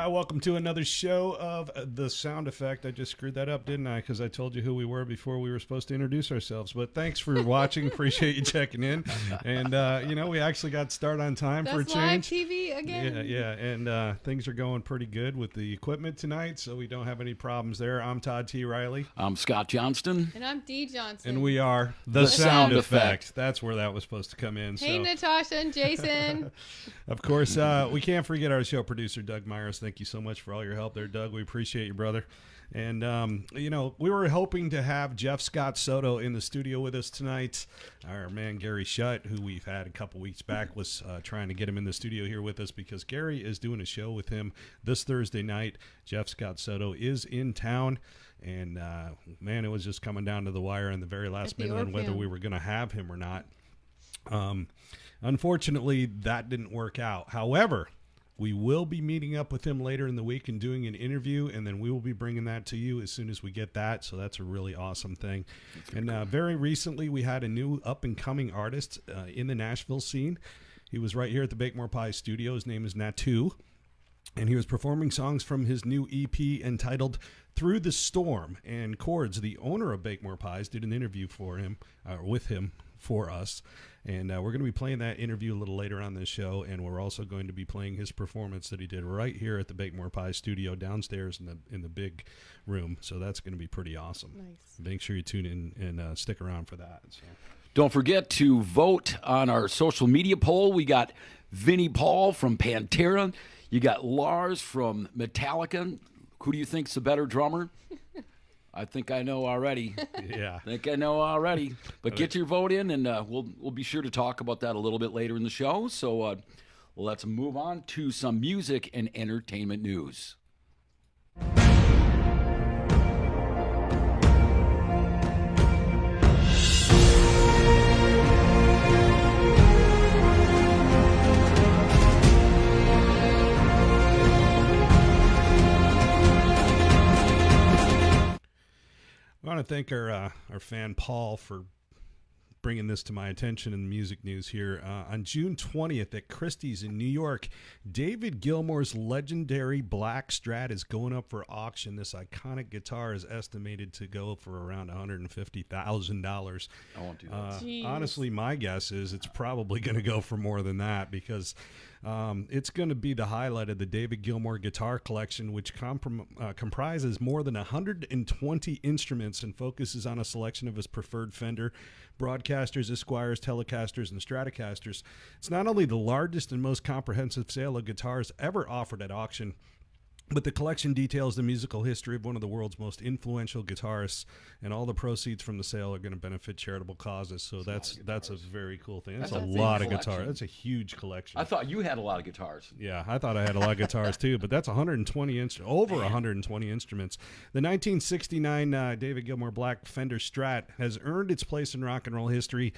Welcome to another show of The Sound Effect. I just screwed that up, didn't I? Because I told you who we were before we were supposed to introduce ourselves. But thanks for watching. Appreciate you checking in. And, we actually got started on time for a change. That's live TV again. Yeah. And things are going pretty good with the equipment tonight, so we don't have any problems there. I'm Todd T. Riley. I'm Scott Johnston. And I'm Dee Johnson. And we are The Sound Effect. That's where that was supposed to come in. Hey, Natasha and Jason. Of course, we can't forget our show producer, Doug Myers. Thank you so much for all your help there, Doug. We appreciate you, brother. And, we were hoping to have Jeff Scott Soto in the studio with us tonight. Our man, Gary Shutt, who we've had a couple weeks back, was trying to get him in the studio here with us because Gary is doing a show with him this Thursday night. Jeff Scott Soto is in town. And, it was just coming down to the wire in the very last minute on whether we were going to have him or not. Unfortunately, that didn't work out. However, we will be meeting up with him later in the week and doing an interview, and then we will be bringing that to you as soon as we get that. So that's a really awesome thing. And very recently, we had a new up-and-coming artist in the Nashville scene. He was right here at the Bakemore Pie studio. His name is Natu, and he was performing songs from his new EP entitled Through the Storm. And Cords, the owner of Bakemore Pies, did an interview with him for us. And we're going to be playing that interview a little later on this show, and we're also going to be playing his performance that he did right here at the Bakemore Pie studio downstairs in the big room. So that's going to be pretty awesome. Nice. Make sure you tune in and stick around for that. So. Don't forget to vote on our social media poll. We got Vinnie Paul from Pantera. You got Lars from Metallica. Who do you think's the better drummer? I think I know already. Yeah. But get your vote in, and we'll be sure to talk about that a little bit later in the show. So let's move on to some music and entertainment news. I want to thank our fan Paul for bringing this to my attention in the music news here. On June 20th at Christie's in New York, David Gilmour's legendary Black Strat is going up for auction. This iconic guitar is estimated to go for around $150,000. I won't do that. Honestly, my guess is it's probably going to go for more than that because it's going to be the highlight of the David Gilmour guitar collection, which comprises more than 120 instruments and focuses on a selection of his preferred Fender Broadcasters, Esquires, Telecasters, and Stratocasters. It's not only the largest and most comprehensive sale of guitars ever offered at auction, but the collection details the musical history of one of the world's most influential guitarists, and all the proceeds from the sale are going to benefit charitable causes. So that's a very cool thing. That's a lot of guitars. That's a huge collection. I thought you had a lot of guitars. Yeah, I thought I had a lot of guitars too, but that's 120 over 120 instruments. The 1969 David Gilmour Black Fender Strat has earned its place in rock and roll history.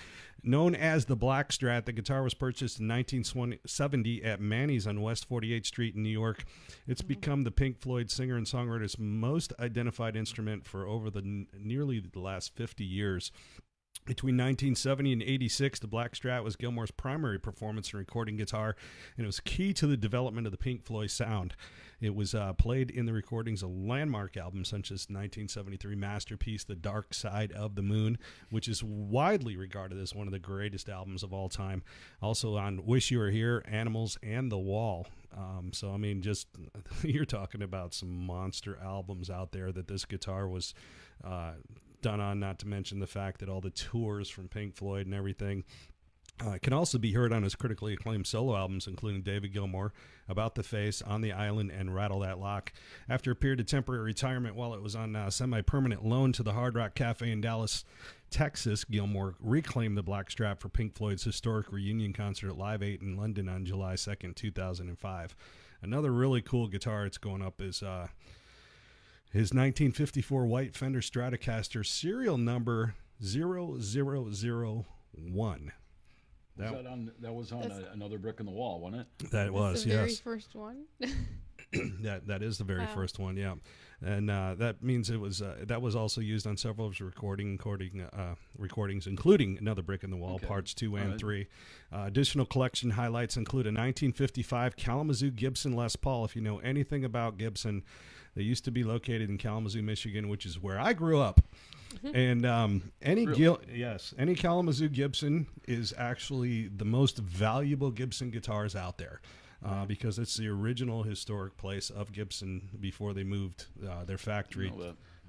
Known as the Black Strat, the guitar was purchased in 1970 at Manny's on West 48th Street in New York. It's become the Pink Floyd singer and songwriter's most identified instrument for over nearly the last 50 years. Between 1970 and 86, the Black Strat was Gilmour's primary performance and recording guitar, and it was key to the development of the Pink Floyd sound. It was played in the recordings of landmark albums such as 1973 masterpiece, The Dark Side of the Moon, which is widely regarded as one of the greatest albums of all time. Also on Wish You Were Here, Animals, and The Wall. Just you're talking about some monster albums out there that this guitar was done on, not to mention the fact that all the tours from Pink Floyd and everything can also be heard on his critically acclaimed solo albums, including David Gilmour, About the Face, On the Island, and Rattle That Lock. After a period of temporary retirement while it was on semi-permanent loan to the Hard Rock Cafe in Dallas, Texas, Gilmour reclaimed the Black Strat for Pink Floyd's historic reunion concert at Live 8 in London on July 2nd, 2005. Another really cool guitar that's going up is his 1954 white Fender Stratocaster serial number 0001. That was on another brick in the wall, wasn't it? That was, the yes. very first one. That is the very Wow. first one, yeah. And that means it was that was also used on several of his recordings, including Another Brick in the Wall, Okay. parts 2 and right. 3. Additional collection highlights include a 1955 Kalamazoo Gibson Les Paul. If you know anything about Gibson, they used to be located in Kalamazoo, Michigan, which is where I grew up. And any Kalamazoo Gibson is actually the most valuable Gibson guitars out there. Because it's the original historic place of Gibson before they moved their factory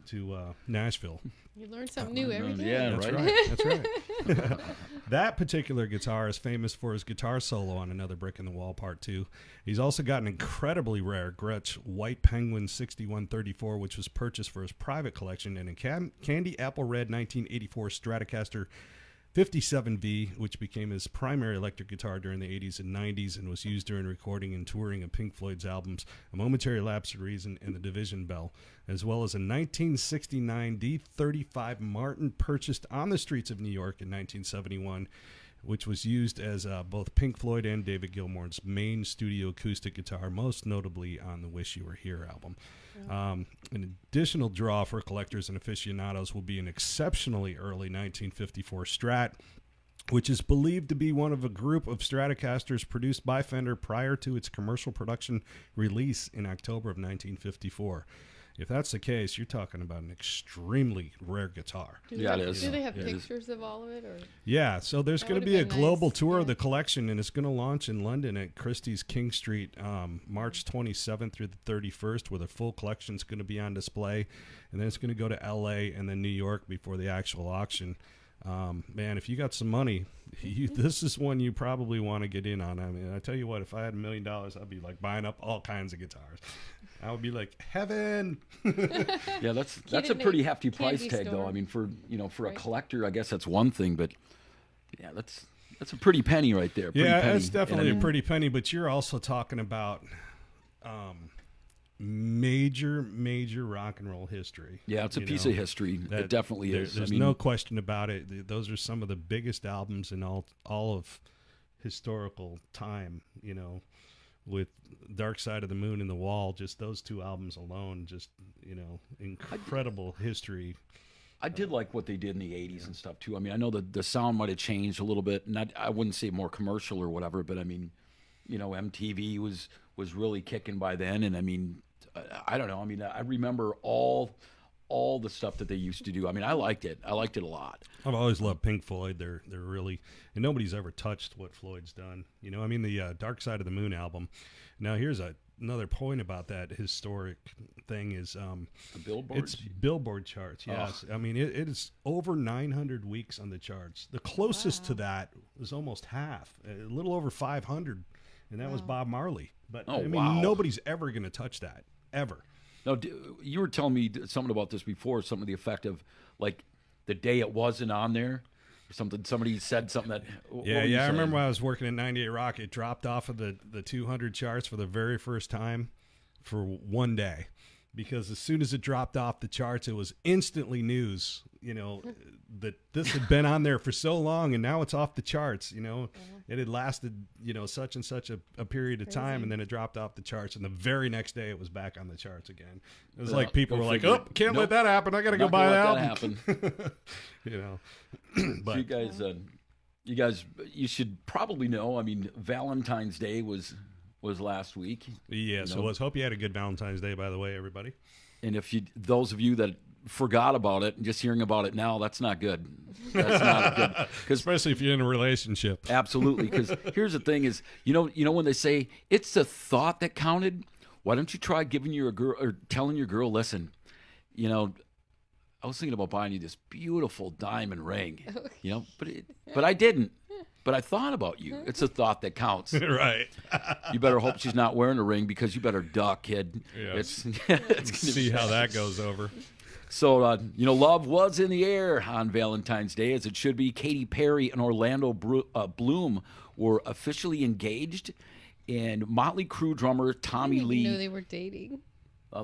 to Nashville. You learn something new every day. Yeah, That's right. right. That's right. That particular guitar is famous for his guitar solo on Another Brick in the Wall, Part 2. He's also got an incredibly rare Gretsch White Penguin 6134, which was purchased for his private collection, and a candy apple red 1984 Stratocaster 57V, which became his primary electric guitar during the 80s and 90s and was used during recording and touring of Pink Floyd's albums A Momentary Lapse of Reason and The Division Bell, as well as a 1969 D35 Martin purchased on the streets of New York in 1971, which was used as both Pink Floyd and David Gilmour's main studio acoustic guitar, most notably on the Wish You Were Here album. An additional draw for collectors and aficionados will be an exceptionally early 1954 Strat, which is believed to be one of a group of Stratocasters produced by Fender prior to its commercial production release in October of 1954. If that's the case, you're talking about an extremely rare guitar. Yeah, it is. Do they have It is. pictures of all of it? Or Yeah, so there's That going to would've be a been global nice, tour of yeah. the collection, and it's going to launch in London at Christie's King Street March 27th through the 31st, where the full collection is going to be on display, and then it's going to go to L.A. and then New York before the actual auction. Man, if you got some money, this is one you probably want to get in on. I mean, I tell you what, if I had $1 million, I'd be like buying up all kinds of guitars. I would be like, heaven. Yeah, that's a in a pretty hefty price candy tag, though. store. I mean, for a Right. collector, I guess that's one thing, but yeah, that's a pretty penny right there. Pretty Yeah, penny. that's definitely And I a pretty penny, but you're also talking about major rock and roll history. yeah, it's a you piece know, of history. that It definitely there- is. There's I mean, no question about it. Those are some of the biggest albums in all of historical time, you know, with Dark Side of the Moon and The Wall, just those two albums alone, just, you know, incredible history. I did like what they did in the 80s and stuff, too. I mean, I know the sound might have changed a little bit, and I wouldn't say more commercial or whatever, but I mean, you know, MTV was really kicking by then, and I mean, I don't know. I mean, I remember all the stuff that they used to do. I mean, I liked it. I liked it a lot. I've always loved Pink Floyd. They're really, and nobody's ever touched what Floyd's done. You know, I mean, the Dark Side of the Moon album. Now, here's another point about that historic thing is The billboards. it's Billboard charts. Yes, I mean it is over 900 weeks on the charts. The closest to that was almost half, a little over 500, and that was Bob Marley. But Oh, I mean, wow. nobody's ever going to touch that ever. Now, you were telling me something about this before, something to the effect of, like, the day it wasn't on there, or something. Somebody said something that. What were you Yeah. I saying? remember when I was working at 98 Rock, it dropped off of the 200 charts for the very first time for one day, because as soon as it dropped off the charts, it was instantly news. You know, that this had been on there for so long, and now it's off the charts. You know, it had lasted, you know, such and such a period of time, and then it dropped off the charts, and the very next day it was back on the charts again. It was like people go were like, figure. "Oh, can't Nope. let that happen. I got to go Not buy gonna the let album." that happen. You know, So but you guys, you should probably know. I mean, Valentine's Day was last week, yeah. So let's hope you had a good Valentine's Day, by the way, everybody. and if those of you that forgot about it and just hearing about it now, that's not good. That's not good. Because Especially if you're in a relationship. absolutely, because here's the thing: is you know when they say it's the thought that counted. Why don't you try giving your girl or telling your girl, listen, you know, I was thinking about buying you this beautiful diamond ring, you know, but I didn't. But I thought about you. It's a thought that counts. Right. You better hope she's not wearing a ring, because you better duck, kid. Yeah. It's gonna See how that goes over. So, you know, love was in the air on Valentine's Day, as it should be. Katy Perry and Orlando Bloom were officially engaged, and Motley Crue drummer Tommy I didn't even know Lee. they were dating.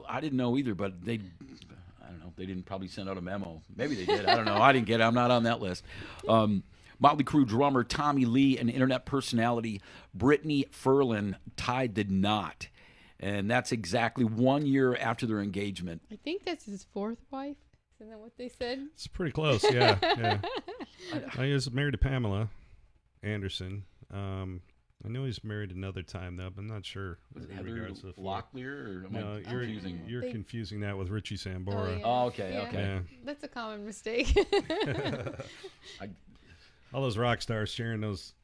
I didn't know either, but I don't know. They didn't probably send out a memo. Maybe they did. I don't know. I didn't get it. I'm not on that list. Motley Crue drummer Tommy Lee and internet personality Brittany Ferlin tied the knot. and that's exactly 1 year after their engagement. I think that's his fourth wife. Isn't that what they said? It's pretty close. Yeah. Yeah. He was married to Pamela Anderson. I know he's married another time though, but I'm not sure. Was it in Heather regards to the fourth. Locklear? Or am No, I you're confusing? you're confusing that with Richie Sambora. Oh, yeah. Oh, okay, Yeah. okay. Yeah. That's a common mistake. All those rock stars sharing those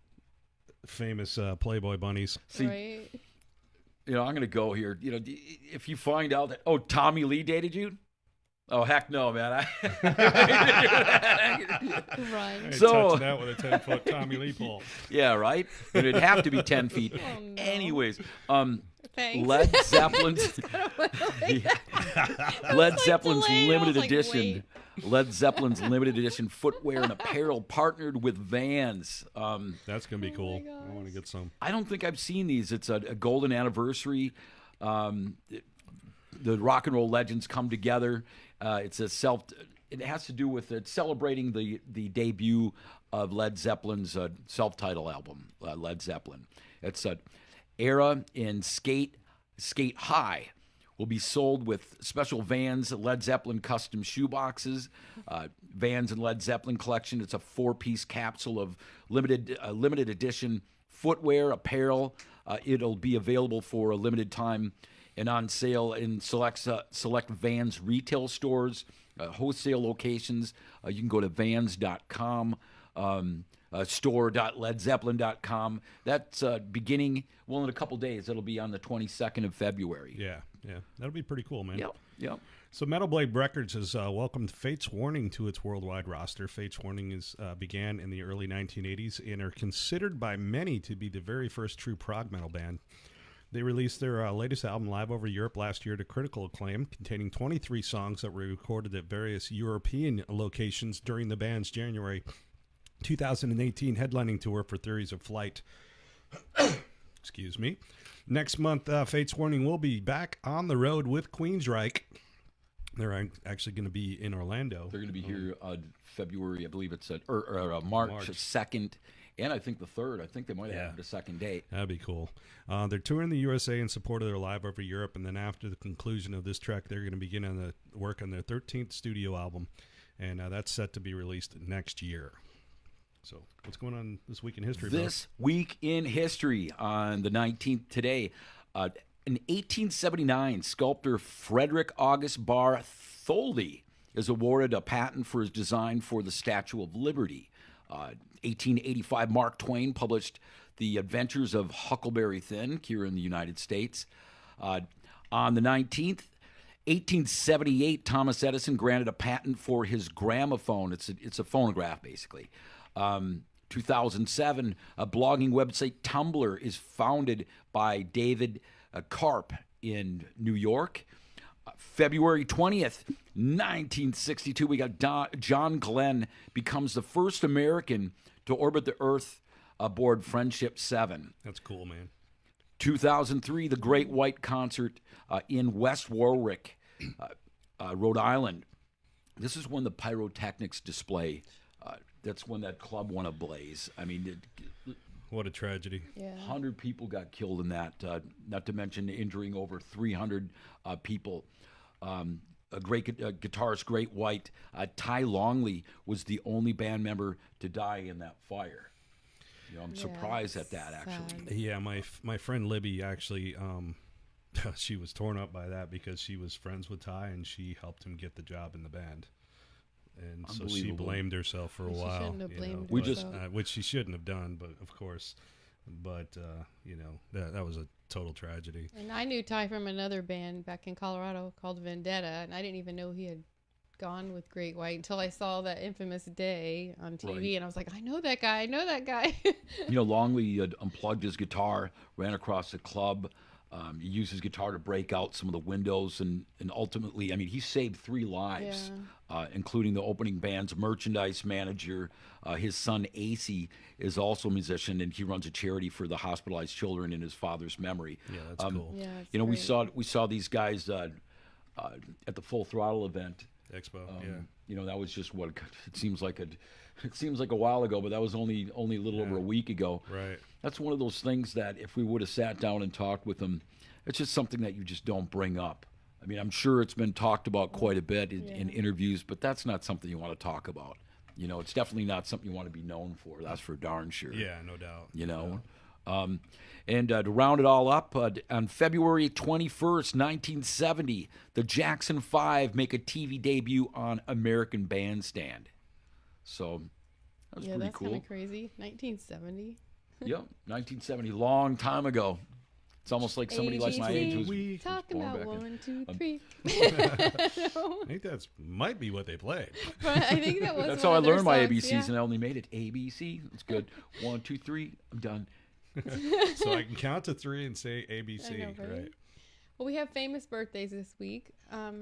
famous Playboy bunnies. See, right? I'm going to go here. If you find out that, Tommy Lee dated you? Oh, heck no, man. Run. Hey, So- touching that with a 10-foot Tommy Lee pole. Yeah, right? It'd have to be 10 feet. Oh, no. Anyways, Thanks. Led Zeppelin's Led Zeppelin's delayed. I limited was like, edition. wait. Led Zeppelin's limited edition footwear and apparel partnered with Vans. That's gonna be Oh cool. my I want to get some. I don't think I've seen these. It's a golden anniversary. The rock and roll legends come together. It has to do with celebrating the debut of Led Zeppelin's self-titled album, Led Zeppelin. It's an era in skate high. Will be sold with special Vans Led Zeppelin custom shoeboxes, Vans and Led Zeppelin collection. It's a 4-piece capsule of limited edition footwear, apparel. It'll be available for a limited time and on sale in select Vans retail stores, wholesale locations. You can go to vans.com. Store.ledzeppelin.com. That's beginning, in a couple days. It'll be on the 22nd of February. Yeah. That'll be pretty cool, man. Yep. So Metal Blade Records has welcomed Fates Warning to its worldwide roster. Fates Warning began in the early 1980s and are considered by many to be the very first true prog metal band. They released their latest album live over Europe last year to critical acclaim, containing 23 songs that were recorded at various European locations during the band's January 2018 headlining tour for Theories of Flight. Excuse me. Next month, Fates Warning will be back on the road with Queensryche. They're actually going to be in Orlando. They're going to be here February, I believe it's March 2nd, and I think the 3rd. I think they might have the second date. That'd be cool. They're touring the USA in support of their live over Europe, and then after the conclusion of this trek, they're going to begin on the work on their 13th studio album, and that's set to be released next year. So what's going on this week in history, This week in history on the 19th today, in 1879, sculptor Frederick August Bartholdi is awarded a patent for his design for the Statue of Liberty. 1885, Mark Twain published The Adventures of Huckleberry Finn here in the United States. On the 19th, 1878, Thomas Edison granted a patent for his gramophone. It's a phonograph, basically. 2007, a blogging website Tumblr is founded by David Karp in New York. February 20th, 1962, we got John Glenn becomes the first American to orbit the Earth aboard Friendship 7. That's cool, man. 2003, the Great White Concert in West Warwick, Rhode Island. This is when the pyrotechnics display. That's when that club went ablaze. I mean, What a tragedy. Yeah. 100 people got killed in that, not to mention injuring over 300 people. A great guitarist, Great White, Ty Longley was the only band member to die in that fire. I'm surprised at that, actually. sad. Yeah, my friend Libby actually, she was torn up by that because she was friends with Ty and she helped him get the job in the band. And so she Unbelievable. blamed herself for a She while. shouldn't have blamed We but, just- which she shouldn't have done, but of course. But, that was a total tragedy. And I knew Ty from another band back in Colorado called Vendetta, and I didn't even know he had gone with Great White until I saw that infamous day on TV, Right. and I was like, I know that guy. Longley unplugged his guitar, ran across the club. He used his guitar to break out some of the windows, and ultimately, I mean, he saved 3 lives, including the opening band's merchandise manager. His son, AC, is also a musician, and he runs a charity for the hospitalized children in his father's memory. Yeah, that's cool. Yeah, it's We great. saw these guys at the Full Throttle event Expo. You know, that was just what it seems like a while ago, but that was only a little over a week ago. Right. That's one of those things that if we would have sat down and talked with them, it's just something that you just don't bring up. I mean, I'm sure it's been talked about quite a bit in interviews, but that's not something you want to talk about. You know, it's definitely not something you want to be known for. That's for darn sure. Yeah, no doubt. You know. And to round it all up, on February 21st, 1970, the Jackson 5 make a TV debut on American Bandstand. So that was pretty that's cool. kind of crazy. 1970. Yep, 1970, long time ago. It's almost like somebody like my age was talking born about back 1, 2, 3. I think that's might be what they played. But I think that was. That's one how I of their learned my songs, ABCs, yeah. and I only made it ABC. It's good. 1, 2, 3. I'm done. So I can count to 3 and say ABC. I know, right? Right. Well, we have famous birthdays this week.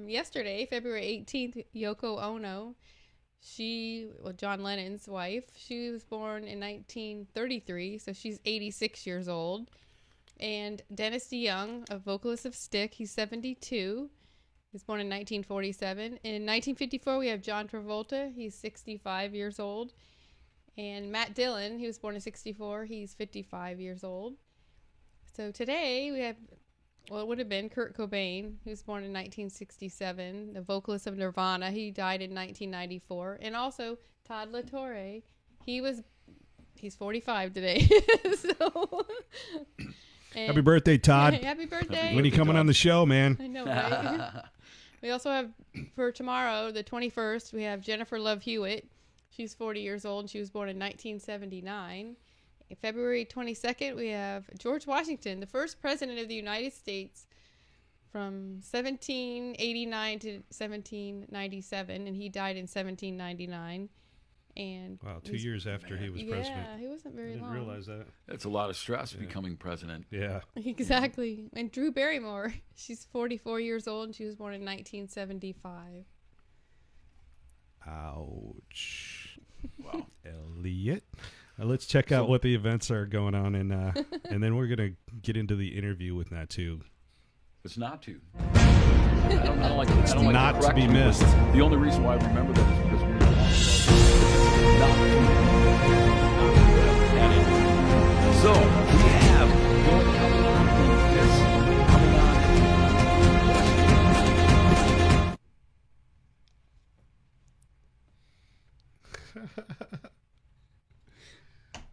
Yesterday, February 18th, Yoko Ono. John Lennon's wife. She was born in 1933, so she's 86 years old. And Dennis DeYoung, a vocalist of Stick, he's 72. He was born in 1947. In 1954, we have John Travolta. He's 65 years old. And Matt Dillon, he was born in 64. He's 55 years old. So today we have, well, it would have been Kurt Cobain, who was born in 1967, the vocalist of Nirvana. He died in 1994. And also Todd La Torre. He's 45 today. So, Happy birthday, Todd. Happy birthday. When are you coming on the show, man? I know, right? We also have, for tomorrow, the 21st, we have Jennifer Love Hewitt. She's 40 years old, and she was born in 1979. February 22nd, we have George Washington, the first president of the United States from 1789 to 1797, and he died in 1799. And Wow, 2 years after he was president. Yeah, he wasn't very I didn't long. realize that. That's a lot of stress becoming president. Yeah. Exactly. And Drew Barrymore, she's 44 years old, and she was born in 1975. Ouch. Wow. Elliot. Let's check out what the events are going on, and then we're going to get into the interview with Natu. It's Natu. I don't like it. I don't like not the to be correction, missed. but the only reason why I remember that is because we were So we have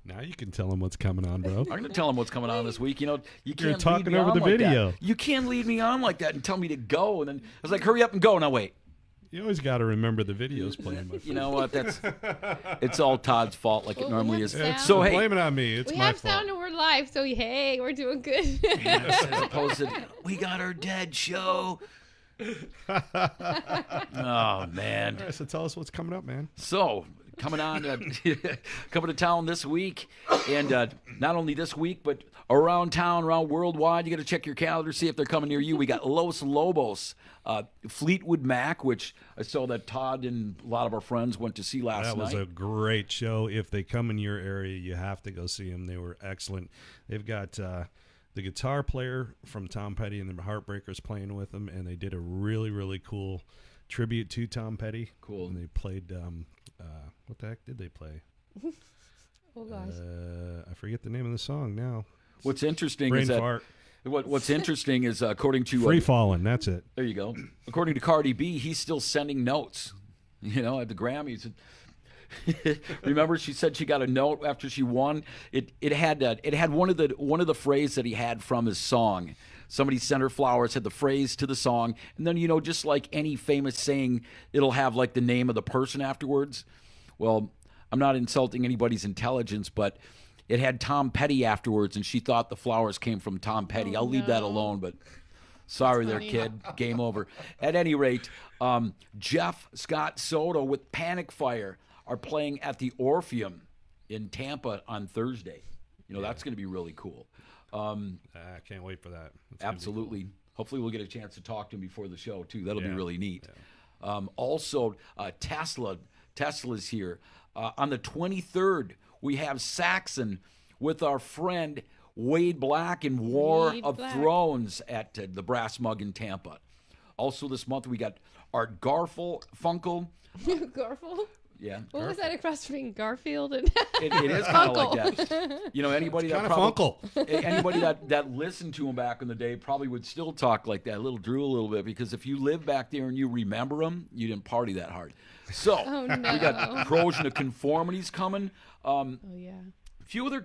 Now you can tell them what's coming on, bro. I'm going to tell them what's coming on this week. You know, you You're can't talking lead me over on the like video. that. You can't lead me on like that and tell me to go. And then I was like, hurry up and go. Now wait. You always got to remember the video's playing. My You know what? It's all Todd's fault, like it Well, we normally have is. sound. So hey, blame it on me. It's We my have fault. sound and we're live, so hey, we're doing good. as opposed to we got our dead show. Oh man. All right, so tell us what's coming up, man. So coming on, coming to town this week, and not only this week, but around town, around worldwide. You got to check your calendar, see if they're coming near you. We got Los Lobos, Fleetwood Mac, which I saw that Todd and a lot of our friends went to see last That was night. a great show. If they come in your area, you have to go see them. They were excellent. They've got the guitar player from Tom Petty and the Heartbreakers playing with them, and they did a really, really cool tribute to Tom Petty. Cool. And they played, what the heck did they play? Oh gosh. I forget the name of the song now. What's interesting Brain is that fart. what's interesting is according to Free Fallin', that's it. there you go. According to Cardi B, he's still sending notes. You know, at the Grammys. Remember, she said she got a note after she won. It had one of the phrases that he had from his song. Somebody sent her flowers, had the phrase to the song, and then just like any famous saying, it'll have like the name of the person afterwards. Well, I'm not insulting anybody's intelligence, but it had Tom Petty afterwards, and she thought the flowers came from Tom Petty. I'll leave that no. alone, but sorry there, funny. kid. Game over. At any rate, Jeff Scott Soto with Panic Fire are playing at the Orpheum in Tampa on Thursday. That's going to be really cool. I can't wait for that. It's gonna be Absolutely. Hopefully we'll get a chance to talk to him before the show, too. That'll be Yeah. really neat. Also, Tesla's here. On the 23rd, we have Saxon with our friend Wade Black in War Wade of Black. Thrones at the Brass Mug in Tampa. Also this month, we got Art Garfunkel. Garfield? Yeah. What was that across between Garfield and It is kind of like that. You know, anybody that anybody that listened to him back in the day probably would still talk like that, drew a little bit, because if you live back there and you remember him, you didn't party that hard. So we got Corrosion of Conformity's coming. oh yeah. A few other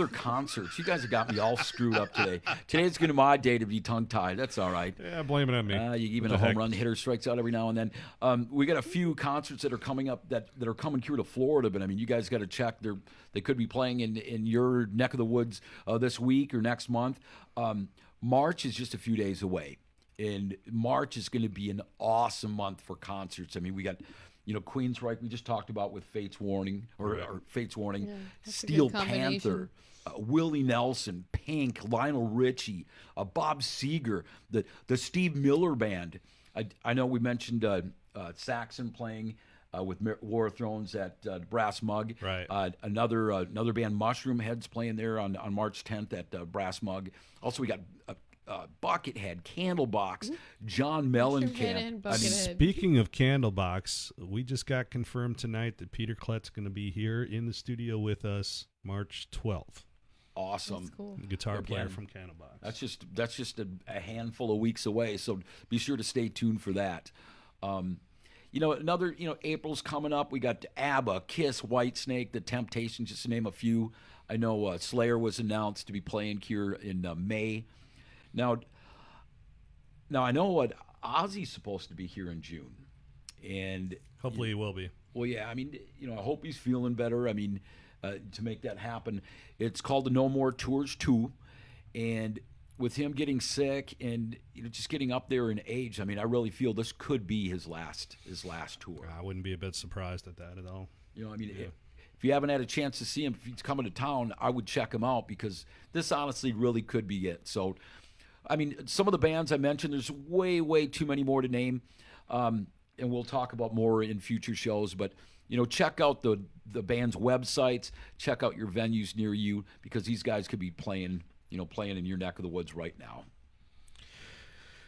concerts. You guys have got me all screwed up today. Today's going to be my day to be tongue-tied. That's all right. Yeah, blame it on me. Even a home run hitter strikes out every now and then. We got a few concerts that are coming up that are coming here to Florida, but I mean, you guys got to check. They could be playing in your neck of the woods this week or next month. March is just a few days away, and March is going to be an awesome month for concerts. I mean, we got, Queensryche we just talked about with Fate's Warning, or Fate's Warning, Yeah, that's a Steel good combination. Panther, Willie Nelson, Pink, Lionel Richie, Bob Seger, the Steve Miller Band. I know we mentioned Saxon playing with War of Thrones at Brass Mug. Right. Another band, Mushroom Heads, playing there on March 10th at Brass Mug. Also, we got Buckethead, Candlebox, John Mellencamp. Speaking of Candlebox, we just got confirmed tonight that Peter Klett's going to be here in the studio with us March 12th. Awesome. That's cool. Guitar player from Candlebox. That's just a handful of weeks away, so be sure to stay tuned for that. April's coming up. We got ABBA, Kiss, Whitesnake, The Temptations, just to name a few. I know Slayer was announced to be playing here in May. Now I know what Ozzy's supposed to be here in June, and hopefully he will be. Well, yeah, I mean, I hope he's feeling better. I mean, to make that happen, it's called the No More Tours 2, and with him getting sick and just getting up there in age, I mean, I really feel this could be his last tour. I wouldn't be a bit surprised at that at all. If you haven't had a chance to see him, if he's coming to town, I would check him out, because this honestly really could be it. So, I mean, some of the bands I mentioned, there's way, way too many more to name, and we'll talk about more in future shows. But, check out the band's websites, check out your venues near you, because these guys could be playing in your neck of the woods right now.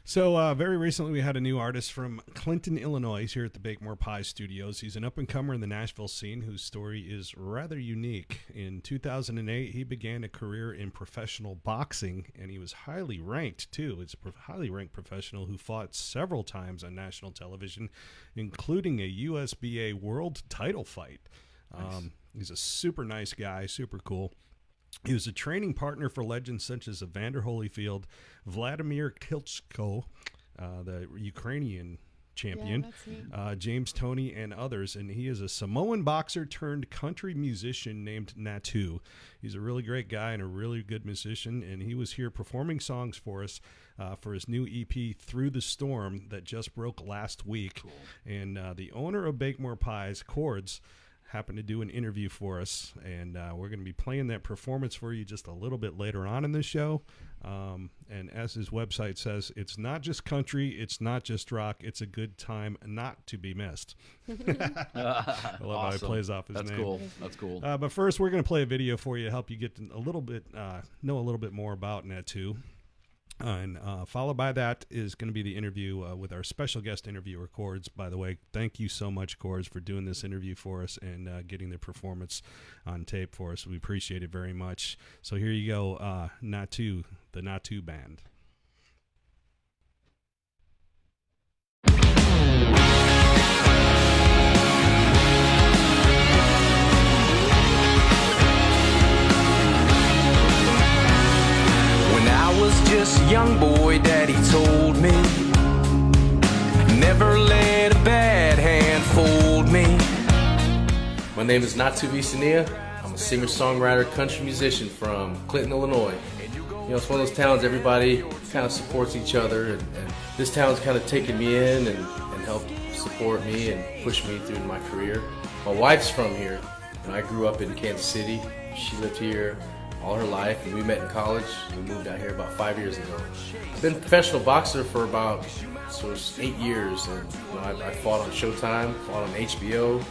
So very recently we had a new artist from Clinton, Illinois. He's here at the Bakemore Pie Studios. He's an up-and-comer in the Nashville scene whose story is rather unique. In 2008, he began a career in professional boxing, and he was highly ranked, too. It's a highly ranked professional who fought several times on national television, including a USBA world title fight. Nice. He's a super nice guy, super cool. He was a training partner for legends such as Evander Holyfield, Vladimir Klitschko, the Ukrainian champion, James Toney, and others. And he is a Samoan boxer turned country musician named Natu. He's a really great guy and a really good musician, and he was here performing songs for us for his new EP, Through the Storm, that just broke last week. Cool. And the owner of Bakemore Pies, Chords, happened to do an interview for us, and we're going to be playing that performance for you just a little bit later on in the show. And as his website says, it's not just country, it's not just rock, it's a good time not to be missed. I love how he plays off his name. That's cool. But first, we're going to play a video for you to help you get a little bit, know a little bit more about Natu. And followed by that is going to be the interview with our special guest interviewer, Chords. By the way, thank you so much, Chords, for doing this interview for us and getting the performance on tape for us. We appreciate it very much. So here you go, Natu, the Natu Band. Was just a young boy, Daddy told me, never let a bad hand fold me. My name is Natu Visania. I'm a singer-songwriter, country musician from Clinton, Illinois. It's one of those towns everybody kind of supports each other, and this town's kind of taken me in and helped support me and push me through my career. My wife's from here, and I grew up in Kansas City. She lived here all her life, and we met in college. We moved out here about 5 years ago. I've been a professional boxer for about 8 years, and I fought on Showtime, fought on HBO,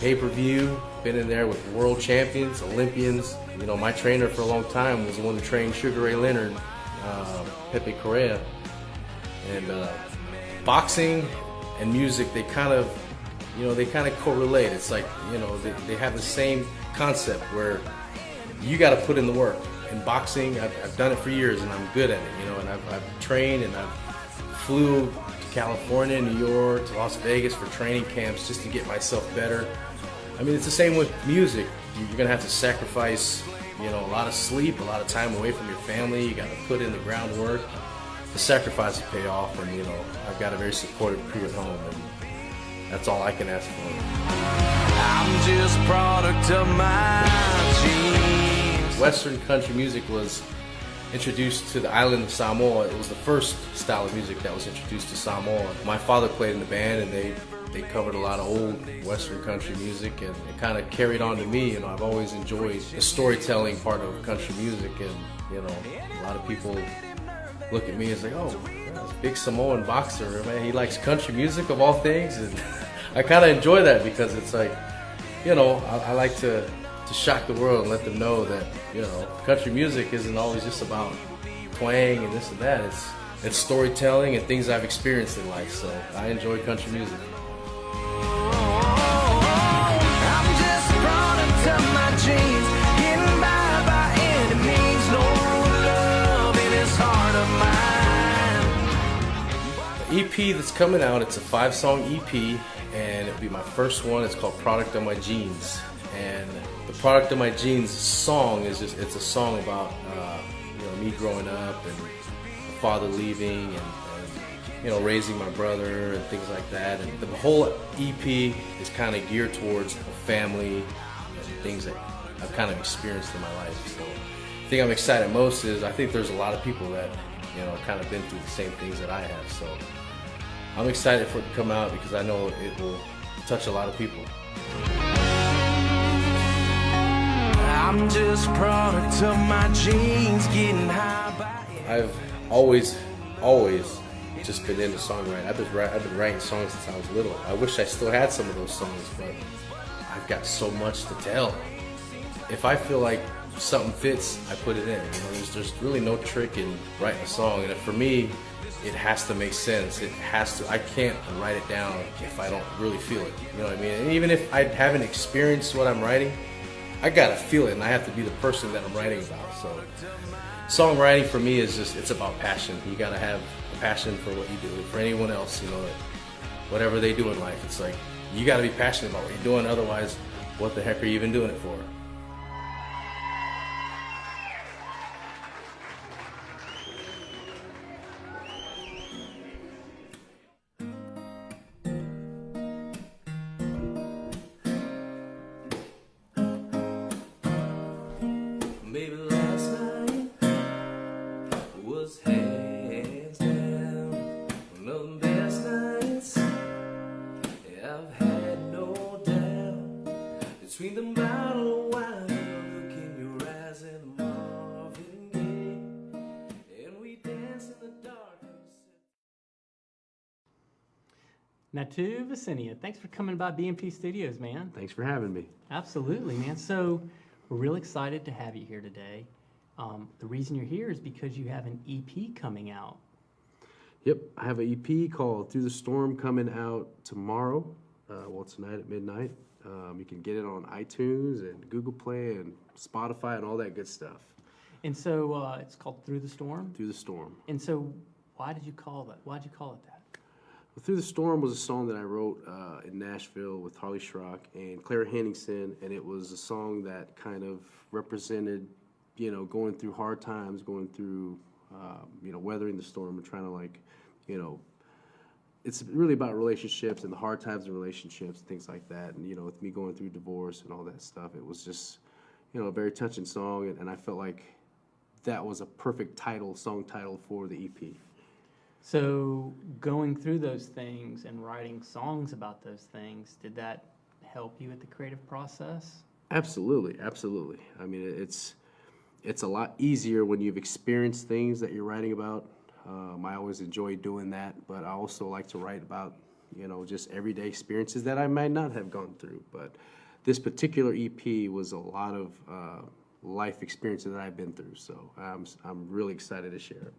pay-per-view, been in there with world champions, Olympians. My trainer for a long time was the one who trained Sugar Ray Leonard, Pepe Correa. And boxing and music, they kind of correlate. It's like, they have the same concept where you got to put in the work. In boxing, I've done it for years and I'm good at it, and I've trained and I've flew to California, New York, to Las Vegas for training camps just to get myself better. I mean, it's the same with music. You're gonna have to sacrifice, a lot of sleep, a lot of time away from your family. You got to put in the groundwork. The sacrifices pay off, and I've got a very supportive crew at home, and that's all I can ask for. I'm just a product of my genes. Western country music was introduced to the island of Samoa. It was the first style of music that was introduced to Samoa. My father played in the band, and they covered a lot of old Western country music, and it kind of carried on to me. I've always enjoyed the storytelling part of country music, and a lot of people look at me and say, "Oh, this big Samoan boxer, man, he likes country music of all things," and I kind of enjoy that because it's like, I like to shock the world and let them know that, country music isn't always just about twang and this and that. It's storytelling and things I've experienced in life, so I enjoy country music. I'm just a product of my genes, getting by any means, no love in this heart of mine. The EP that's coming out, it's a 5-song EP, and it'll be my first one. It's called Product of My Genes, and the Product of My Genes song it's a song about me growing up and my father leaving and raising my brother and things like that. And the whole EP is kind of geared towards family and things that I've kind of experienced in my life. So the thing I'm excited most is I think there's a lot of people that kind of been through the same things that I have. So I'm excited for it to come out because I know it will touch a lot of people. I'm just a product of my genes, getting high by. I've always just been into songwriting. I've been writing songs since I was little. I wish I still had some of those songs, but I've got so much to tell. If I feel like something fits, I put it in. There's really no trick in writing a song, and for me, it has to make sense. It has to. I can't write it down if I don't really feel it. You know what I mean? And even if I haven't experienced what I'm writing, I gotta feel it, and I have to be the person that I'm writing about. So, songwriting for me is it's about passion. You gotta have a passion for what you do. For anyone else, whatever they do in life, it's like you gotta be passionate about what you're doing. Otherwise, what the heck are you even doing it for? Maybe last night was hands down one of the best nights I've had, no doubt. Between the bottle of wine, look in your eyes, and the Marvin Gaye, and we dance in the dark. Natu Vicenia, thanks for coming by BMP Studios, man. Thanks for having me. Absolutely, man. So we're real excited to have you here today. The reason you're here is because you have an EP coming out. Yep, I have an EP called Through the Storm coming out tomorrow. Tonight at midnight. You can get it on iTunes and Google Play and Spotify and all that good stuff. And so it's called Through the Storm. Through the Storm. And so why did you call that? Why did you call it that? Well, Through the Storm was a song that I wrote in Nashville with Harley Schrock and Clara Henningsen, and it was a song that kind of represented, going through hard times, going through, weathering the storm and trying to it's really about relationships and the hard times in relationships and things like that. And, with me going through divorce and all that stuff, it was just, a very touching song, and I felt like that was a perfect song title for the EP. So going through those things and writing songs about those things, did that help you with the creative process? Absolutely. I mean, it's a lot easier when you've experienced things that you're writing about. I always enjoy doing that, but I also like to write about, just everyday experiences that I might not have gone through. But this particular EP was a lot of life experiences that I've been through, so I'm really excited to share it.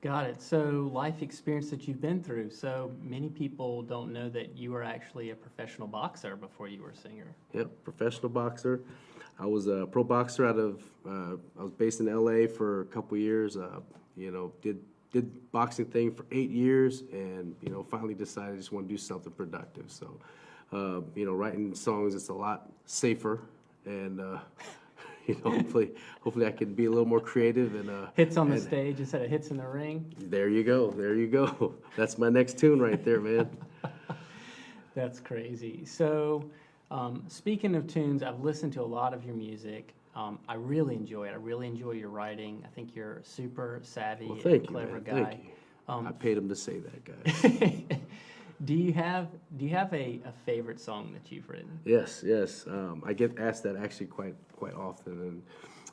Got it. So life experience that you've been through. So many people don't know that you were actually a professional boxer before you were a singer. Yep, professional boxer. I was a pro boxer out of. I was based in LA for a couple years. Did boxing thing for 8 years, and finally decided I just want to do something productive. So, writing songs it's a lot safer, and hopefully I can be a little more creative and Hits on the stage instead of hits in the ring. There you go. That's my next tune right there, man. That's crazy. So, speaking of tunes, I've listened to a lot of your music. I really enjoy it. I really enjoy your writing. I think you're a super savvy Well, and thank you, clever man. guy. Thank you. I paid him to say that, guys. Do you have a favorite song that you've written? Yes. I get asked that actually quite often,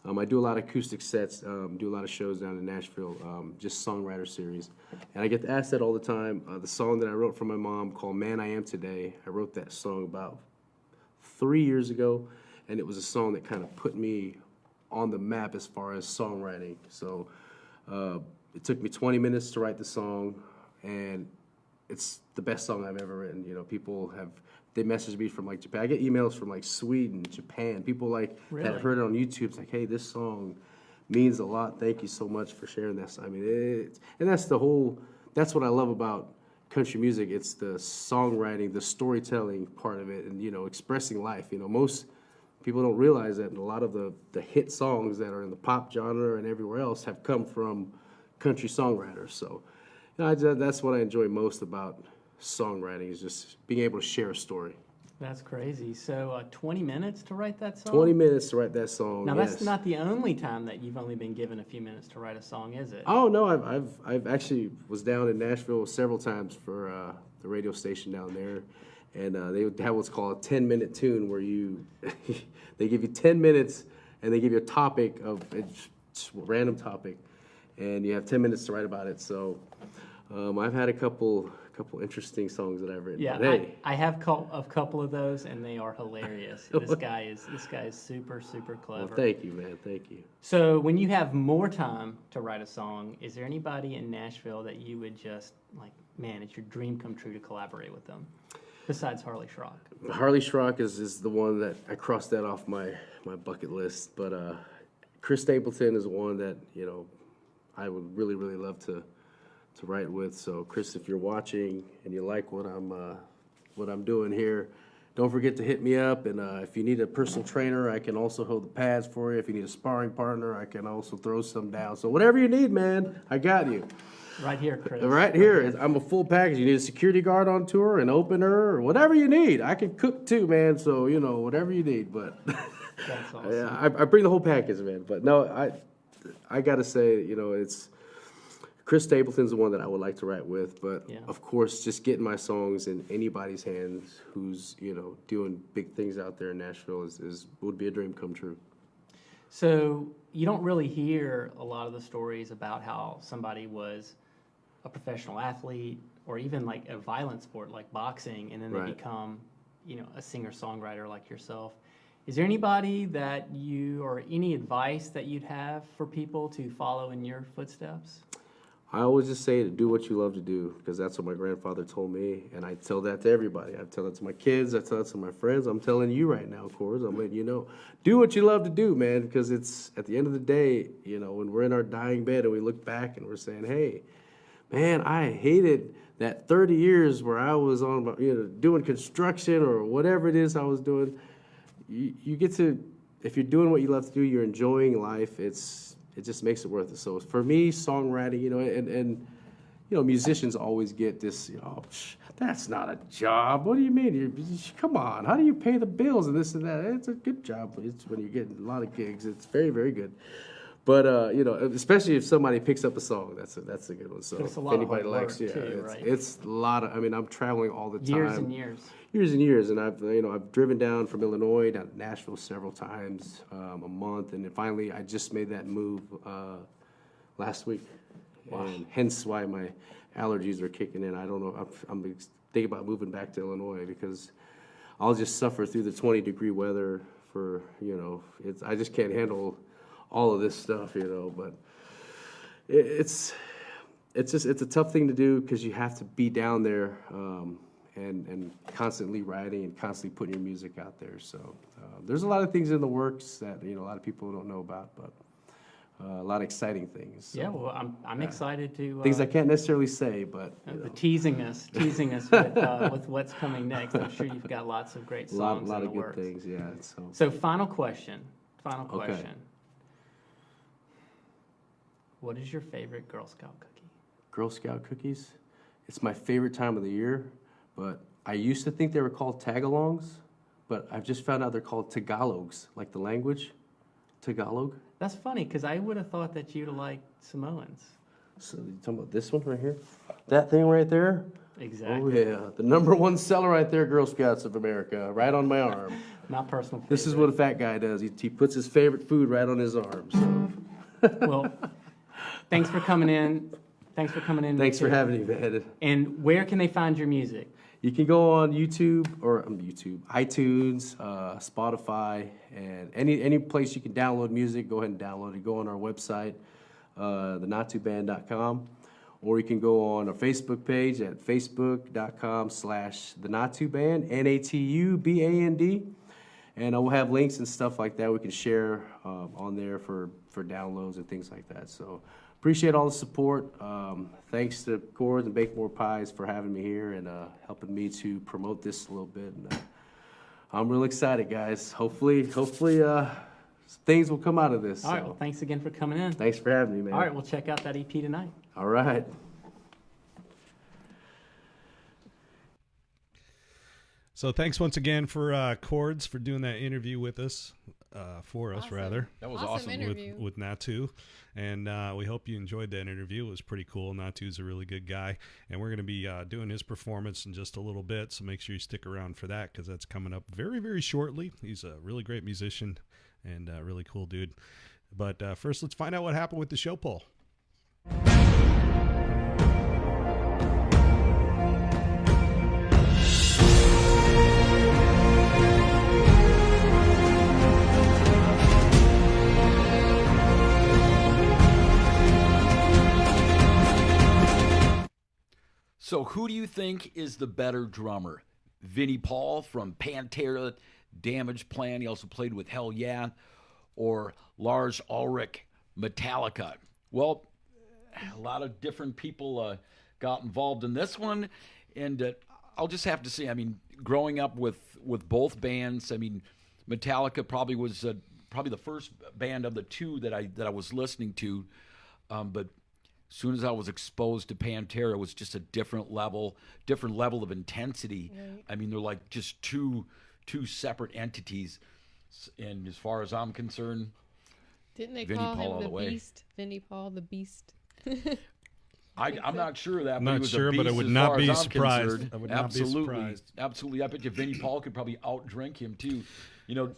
and I do a lot of acoustic sets, do a lot of shows down in Nashville, just songwriter series, and I get asked that all the time. The song that I wrote for my mom called "Man I Am Today," I wrote that song about 3 years ago, and it was a song that kind of put me on the map as far as songwriting. So it took me 20 minutes to write the song, and it's the best song I've ever written. They message me from like Japan. I get emails from like Sweden, Japan. People like that have heard it on YouTube. It's like, hey, this song means a lot. Thank you so much for sharing this. I mean, that's what I love about country music. It's the songwriting, the storytelling part of it, and expressing life. Most people don't realize that a lot of the hit songs that are in the pop genre and everywhere else have come from country songwriters. So that's what I enjoy most about songwriting, is just being able to share a story. That's crazy. So 20 minutes to write that song? 20 minutes to write that song. Now, yes. that's not the only time that you've only been given a few minutes to write a song, is it? Oh no, I've actually was down in Nashville several times for the radio station down there, and they would have what's called a 10-minute tune, where they give you 10 minutes and they give you a topic of just a random topic, and you have 10 minutes to write about it. So I've had a couple interesting songs that I've written. Yeah, But hey, I have a couple of those, and they are hilarious. This guy is super clever. well, thank you, man. Thank you. So when you have more time to write a song, is there anybody in Nashville that you would just like, man, it's your dream come true to collaborate with them, besides Harley Schrock? Harley Schrock is the one that I crossed that off my bucket list. But Chris Stapleton is one that I would really love to write with. So Chris, if you're watching and you like what I'm doing here, don't forget to hit me up. And if you need a personal trainer, I can also hold the pads for you. If you need a sparring partner, I can also throw some down. So whatever you need, man, I got you. Right here, Chris. Right here. I'm a full package. You need a security guard on tour, an opener, or whatever you need. I can cook too, man. So, whatever you need. But That's awesome. yeah, I bring the whole package, man. But no, I got to say, it's Chris Stapleton's the one that I would like to write with. But Yeah. of course, just getting my songs in anybody's hands who's, doing big things out there in Nashville would be a dream come true. So you don't really hear a lot of the stories about how somebody was a professional athlete or even like a violent sport like boxing, and then they Right. become, a singer-songwriter like yourself. Is there anybody that or any advice that you'd have for people to follow in your footsteps? I always just say to do what you love to do, because that's what my grandfather told me, and I tell that to everybody. I tell that to my kids, I tell that to my friends. I'm telling you right now, Cores, I'm letting you know. Do what you love to do, man, because it's, at the end of the day, when we're in our dying bed and we look back and we're saying, hey, man, I hated that 30 years where I was on, doing construction or whatever it is I was doing. You get to, if you're doing what you love to do, you're enjoying life, it just makes it worth it. So for me, songwriting, and musicians always get this, that's not a job. What do you mean? Come on, how do you pay the bills and this and that? It's a good job. It's when you're getting a lot of gigs. It's very, very good. But especially if somebody picks up a song, that's a good one. So But it's a if lot of anybody hard likes, work too, right? it's a lot of. I mean, I'm traveling all the time. Years and years. Years and years, and I've driven down from Illinois down to Nashville several times, a month, and then finally I just made that move last week, and hence why my allergies are kicking in. I don't know. I'm thinking about moving back to Illinois because I'll just suffer through the 20-degree weather for I just can't handle all of this stuff, but it's it's a tough thing to do because you have to be down there and constantly writing and constantly putting your music out there. So there's a lot of things in the works that a lot of people don't know about, but a lot of exciting things. So, Yeah, well, I'm excited to things I can't necessarily say, but the teasing us with what's coming next. I'm sure you've got lots of great a lot songs of in the good works. things. Yeah. So final question. Okay. What is your favorite Girl Scout cookie? Girl Scout cookies. It's my favorite time of the year, but I used to think they were called tagalongs, but I've just found out they're called Tagalogs, like the language, Tagalog. That's funny because I would have thought that you'd like Samoans. So you talking about this one right here? That thing right there? Exactly. Oh yeah, the #1 seller right there, Girl Scouts of America, right on my arm. My personal favorite. This is what a fat guy does. He puts his favorite food right on his arm. So Well, thanks for coming in. Thanks for coming in. thanks for having me, man. And where can they find your music? You can go on YouTube or iTunes, Spotify, and any place you can download music. Go ahead and download it. Go on our website, thenatuband.com, or you can go on our Facebook page at facebook.com/thenatuband, NATUBAND, and we'll have links and stuff like that we can share on there for downloads and things like that. So appreciate all the support. Thanks to Chords and Bake More Pies for having me here and helping me to promote this a little bit. And I'm real excited, guys. Hopefully, things will come out of this. All right. Well, thanks again for coming in. Thanks for having me, man. All right. We'll check out that EP tonight. All right. So thanks once again for Chords for doing that interview with us, Awesome. rather. That was Awesome awesome. interview. With Natu, and we hope you enjoyed that interview. It was pretty cool. Natu's a really good guy, and we're going to be doing his performance in just a little bit, so make sure you stick around for that because that's coming up very, very shortly. He's a really great musician and a really cool dude. But first, let's find out what happened with the show poll. So who do you think is the better drummer? Vinnie Paul from Pantera, Damage Plan. He also played with Hell Yeah. Or Lars Ulrich, Metallica. Well, a lot of different people got involved in this one. And I'll just have to say, I mean, growing up with both bands, I mean, Metallica probably was probably the first band of the two that I was listening to. But as soon as I was exposed to Pantera, it was just a different level of intensity. Right. I mean, they're like just two separate entities. And as far as I'm concerned, Didn't they Vinnie call Paul all him the the way. Beast? Vinnie Paul the Beast. I'm not sure of that. I'm but he not was a sure, but I beast would as not far be as I'm surprised. concerned. I would not be Absolutely. surprised. Absolutely. I bet you Vinnie Paul could probably outdrink him too. You know,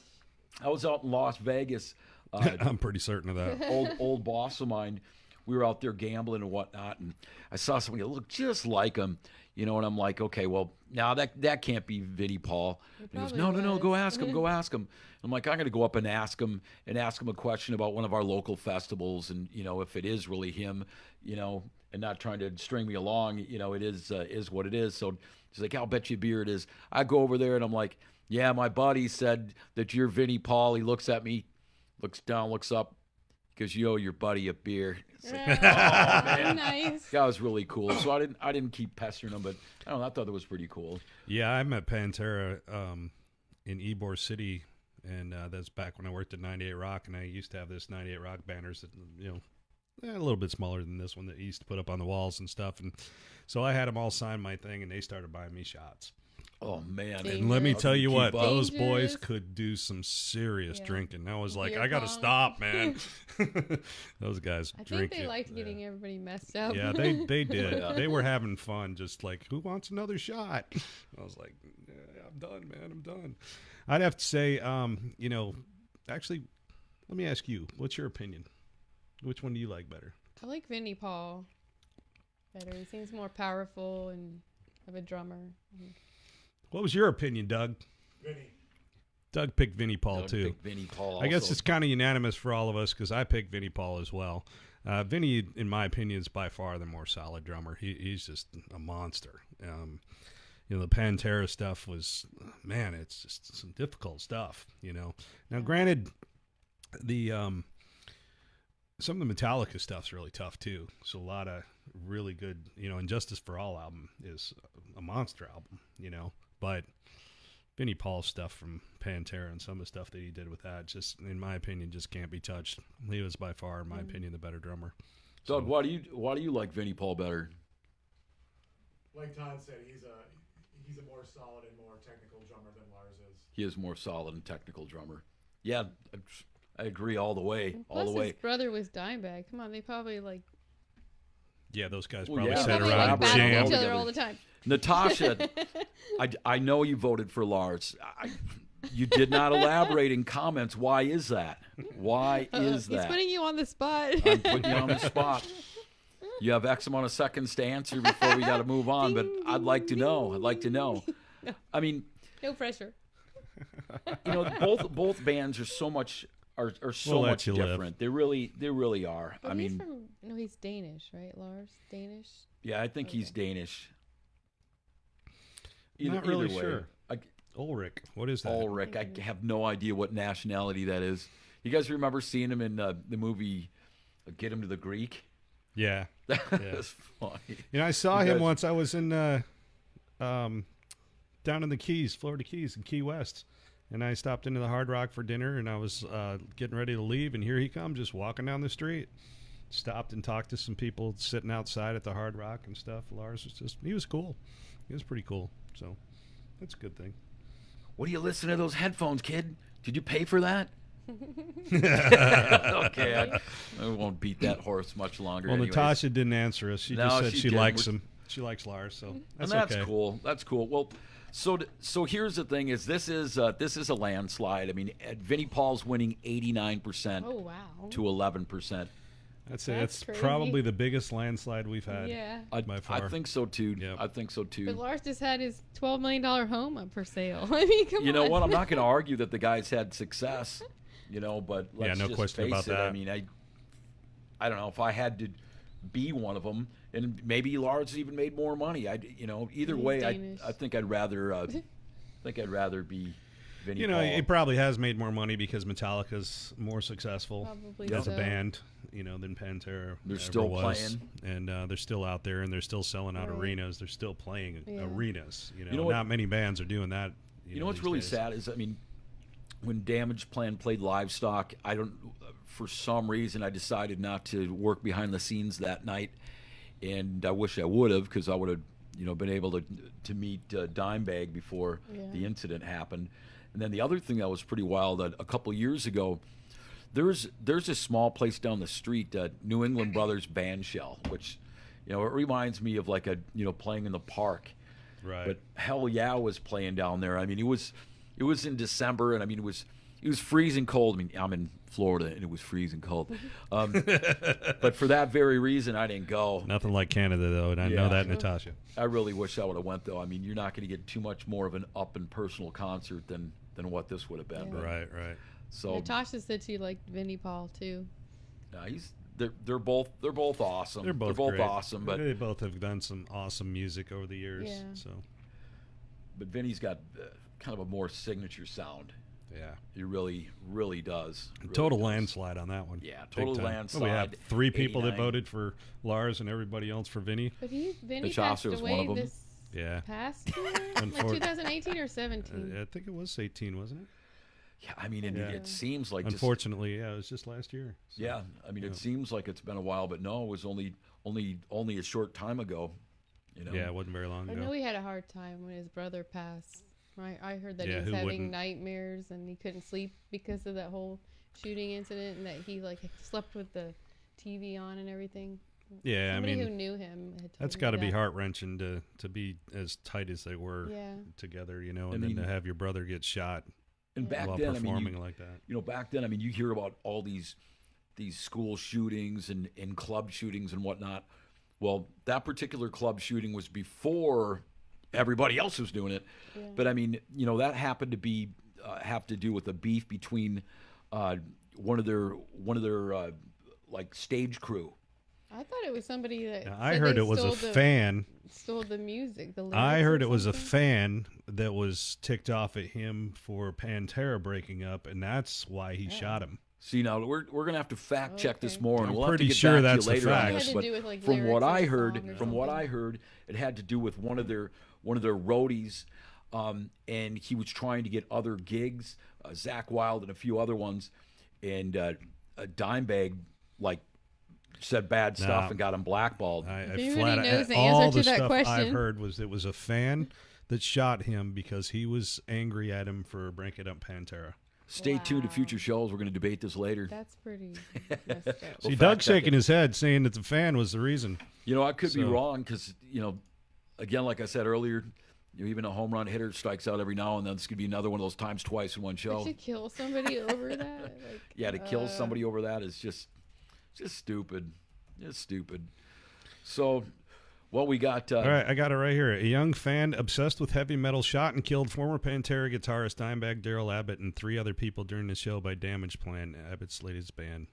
I was out in Las Vegas. I'm pretty certain of that. old boss of mine. We were out there gambling and whatnot, and I saw somebody that looked just like him. You know, and I'm like, okay, well, now that can't be Vinnie Paul. And he goes, probably no, was. go ask him, go ask him. I'm like, I'm gonna go up and ask him a question about one of our local festivals, and you know, if it is really him, you know, and not trying to string me along, you know, it is what it is. So he's like, I'll bet you a beer it is. I go over there and I'm like, yeah, my buddy said that you're Vinnie Paul. He looks at me, looks down, looks up, because you owe your buddy a beer. It's like, Nice. that was really cool. So I didn't keep pestering him, but I don't know, I thought that was pretty cool. Yeah, I met Pantera in Ybor City, and that's back when I worked at 98 Rock, and I used to have this 98 Rock banners that, you know, a little bit smaller than this one that he used to put up on the walls and stuff. And so I had them all sign my thing, and they started buying me shots. Oh man! Dangerous. And let me tell you what, Keep up. those boys Dangerous. could do some serious Yeah. drinking. I was like, Beer I got to pong. stop, man. Those guys I think drink they it. liked Yeah. getting everybody messed up. Yeah, they did. They were having fun, just like, who wants another shot? I was like, yeah, I'm done, man. I'm done. I'd have to say, you know, actually, let me ask you, what's your opinion? Which one do you like better? I like Vinnie Paul better. He seems more powerful and of a drummer. What was your opinion, Doug? Doug picked Vinnie Paul, Doug too. picked Vinnie Paul. I guess also. it's kind of unanimous for all of us because I picked Vinnie Paul as well. Vinny, in my opinion, is by far the more solid drummer. He's just a monster. The Pantera stuff was, man, it's just some difficult stuff, Now, granted, the some of the Metallica stuff's really tough too. So a lot of really good, and Justice for All album is a monster album, But Vinnie Paul's stuff from Pantera and some of the stuff that he did with that, just in my opinion, just can't be touched. He was by far, in my opinion, the better drummer. Doug, why do you like Vinnie Paul better? Like Todd said, he's a more solid and more technical drummer than Lars is. He is more solid and technical drummer. Yeah, I agree all the way. Plus his brother was Dimebag. Come on, they probably Yeah, those guys Well, probably yeah. sat probably around and battle jammed. each other all the time. Natasha, I know you voted for Lars. You did not elaborate in comments. Why is that? Why is that? He's putting you on the spot. I'm putting you on the spot. You have X amount of seconds to answer before we got to move on, but I'd like to know. I'd like to know. I mean, No pressure. both bands are so much We'll let much you live. different. They really are. But I mean, he's Danish, right, Lars? Danish? yeah, I think he's Danish. Not really way. sure. Ulrich, what is that? Ulrich, I have no idea what nationality that is. You guys remember seeing him in the movie Get Him to the Greek? Yeah. That's funny. I saw him once. I was in down in the Keys, Florida Keys, in Key West. And I stopped into the Hard Rock for dinner, and I was getting ready to leave, and here he comes, just walking down the street. Stopped and talked to some people sitting outside at the Hard Rock and stuff. Lars he was cool. He was pretty cool. So that's a good thing. What do you listen to those headphones, kid? Did you pay for that? Okay, I won't beat that horse much longer. Well, anyways. Natasha didn't answer us. She just said she didn't. likes him. She likes Lars, so that's okay. Cool. That's cool. Well, so here's the thing: is this is a landslide. I mean, Vinnie Paul's winning 89% Oh, wow. to 11%. That's crazy. probably the biggest landslide we've had. Yeah. by far. I think so too. Yep. I think so too. But Lars just had his $12 million home up for sale. I mean, come on. You know what? I'm not going to argue that the guy's had success. But let's no just question face about it. that. I mean, I don't know if I had to be one of them, and maybe Lars even made more money. Either way, Danish. I think I'd rather be Vinnie Paul. He probably has made more money because Metallica's more successful Probably as so. a band, than Pantera. They're ever still was. playing. And they're still out there, and they're still selling out Right. arenas. They're still playing arenas. know what- Not many bands are doing that. You know what's these really days. sad is, when Damage Plan played Livestock, for some reason, I decided not to work behind the scenes that night, and I wish I would have, because I would have, been able to meet Dimebag before the incident happened. And then the other thing that was pretty wild, a couple years ago, there's a small place down the street, New England Brothers Band Shell, which, it reminds me of playing in the park. Right. But Hell Yeah was playing down there. I mean, it was in December, and it was freezing cold. I mean, I'm in Florida, and it was freezing cold. But for that very reason, I didn't go. Nothing like Canada, though, and I know that, Natasha. I really wish I would have went, though. I mean, you're not going to get too much more of an up and personal concert than what this would have been. Yeah. But- Right. So Natasha said she liked Vinnie Paul, too. they're both awesome. They're both great. awesome, but they both have done some awesome music over the years. Yeah. So Vinny's got kind of a more signature sound. yeah, He really, really does. Really total does. landslide on that one. Yeah, Big total time. landslide. Well, we have 3 people that 89. voted for Lars and everybody else for Vinny. But Vinnie Natasha passed was one away of 'em. this Yeah, past year? Like Unfor- 2018 or 17? I think it was 18, wasn't it? Yeah, I mean, Yeah. it seems like Unfortunately, yeah, it was just last year. So, Yeah, I mean, yeah. it seems like it's been a while, but no, it was only a short time ago. Yeah, it wasn't very long I know ago. he had a hard time when his brother passed. I heard that Yeah, he was who having wouldn't? nightmares and he couldn't sleep because of that whole shooting incident, and that he slept with the TV on and everything. Yeah, Somebody I mean, who knew him had told that's me got to be that. heart wrenching to be as tight as they were Yeah. together, and I then mean- to have your brother get shot And back while then, I performing mean, like that. back then, I mean, you hear about all these school shootings and club shootings and whatnot. Well, that particular club shooting was before everybody else was doing it. Yeah. But I mean, that happened to be have to do with a beef between one of their like stage crew. I thought it was somebody that. Now, I said heard they it was a stole fan. Stole the music. The I lyrics heard or it was a something. fan that was ticked off at him for Pantera breaking up, and that's why he shot him. See, now we're gonna have to fact check this Okay. more, and I'm we'll have to pretty get sure back that's to a you later on fact. It this. had to But do with, like, from what lyrics I of the heard, song or from what something. I heard, it had to do with one of their roadies, and he was trying to get other gigs, Zach Wilde and a few other ones, and Dimebag like said bad stuff Nah. and got him blackballed. I If flat anybody knows the all answer the to that stuff I've question. heard was it was a fan that shot him because he was angry at him for breaking up Pantera. Stay tuned to Wow. future shows. We're going to debate this later. That's pretty messed up. See, fact Doug's check shaking it. his head, saying that the fan was the reason. You know, I could be So- wrong because, again, like I said earlier, even a home run hitter strikes out every now and then. This could be another one of those times twice in one show. To kill somebody over that? Like, Yeah, to kill somebody over that is just stupid. It's stupid. So, what we got? All right, I got it right here. A young fan obsessed with heavy metal shot and killed former Pantera guitarist Dimebag Darrell Abbott and 3 other people during the show by Damage Plan, Abbott's latest band.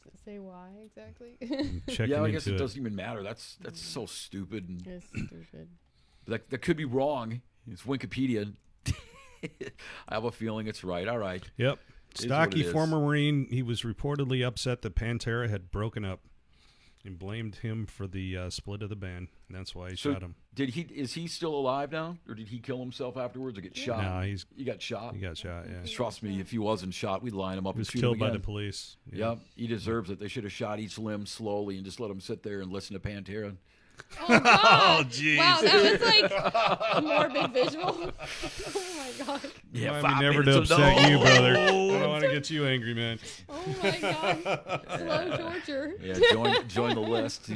Does it say why exactly? Checking Yeah, I guess into it doesn't even matter. That's so stupid. And It's stupid. that could be wrong. It's Wikipedia. I have a feeling it's right. All right. Yep. Is what Stocky, it is. former Marine, he was reportedly upset that Pantera had broken up and blamed him for the split of the band. And that's why he So shot him. is he still alive now, or did he kill himself afterwards or get shot? No, he got shot. he got shot, yeah. Trust me, if he wasn't shot, we'd line him up He and was shoot killed him by again. the police. Yep, he deserves it. They should have shot each limb slowly and just let him sit there and listen to Pantera. Oh, God. jeez. Wow, that was like a morbid visual. Oh, my God. Yeah, Remind 5 me never to minutes of upset no. you, brother. I don't want to get you angry, man. Oh, my God. Slow torture. Yeah, join the list.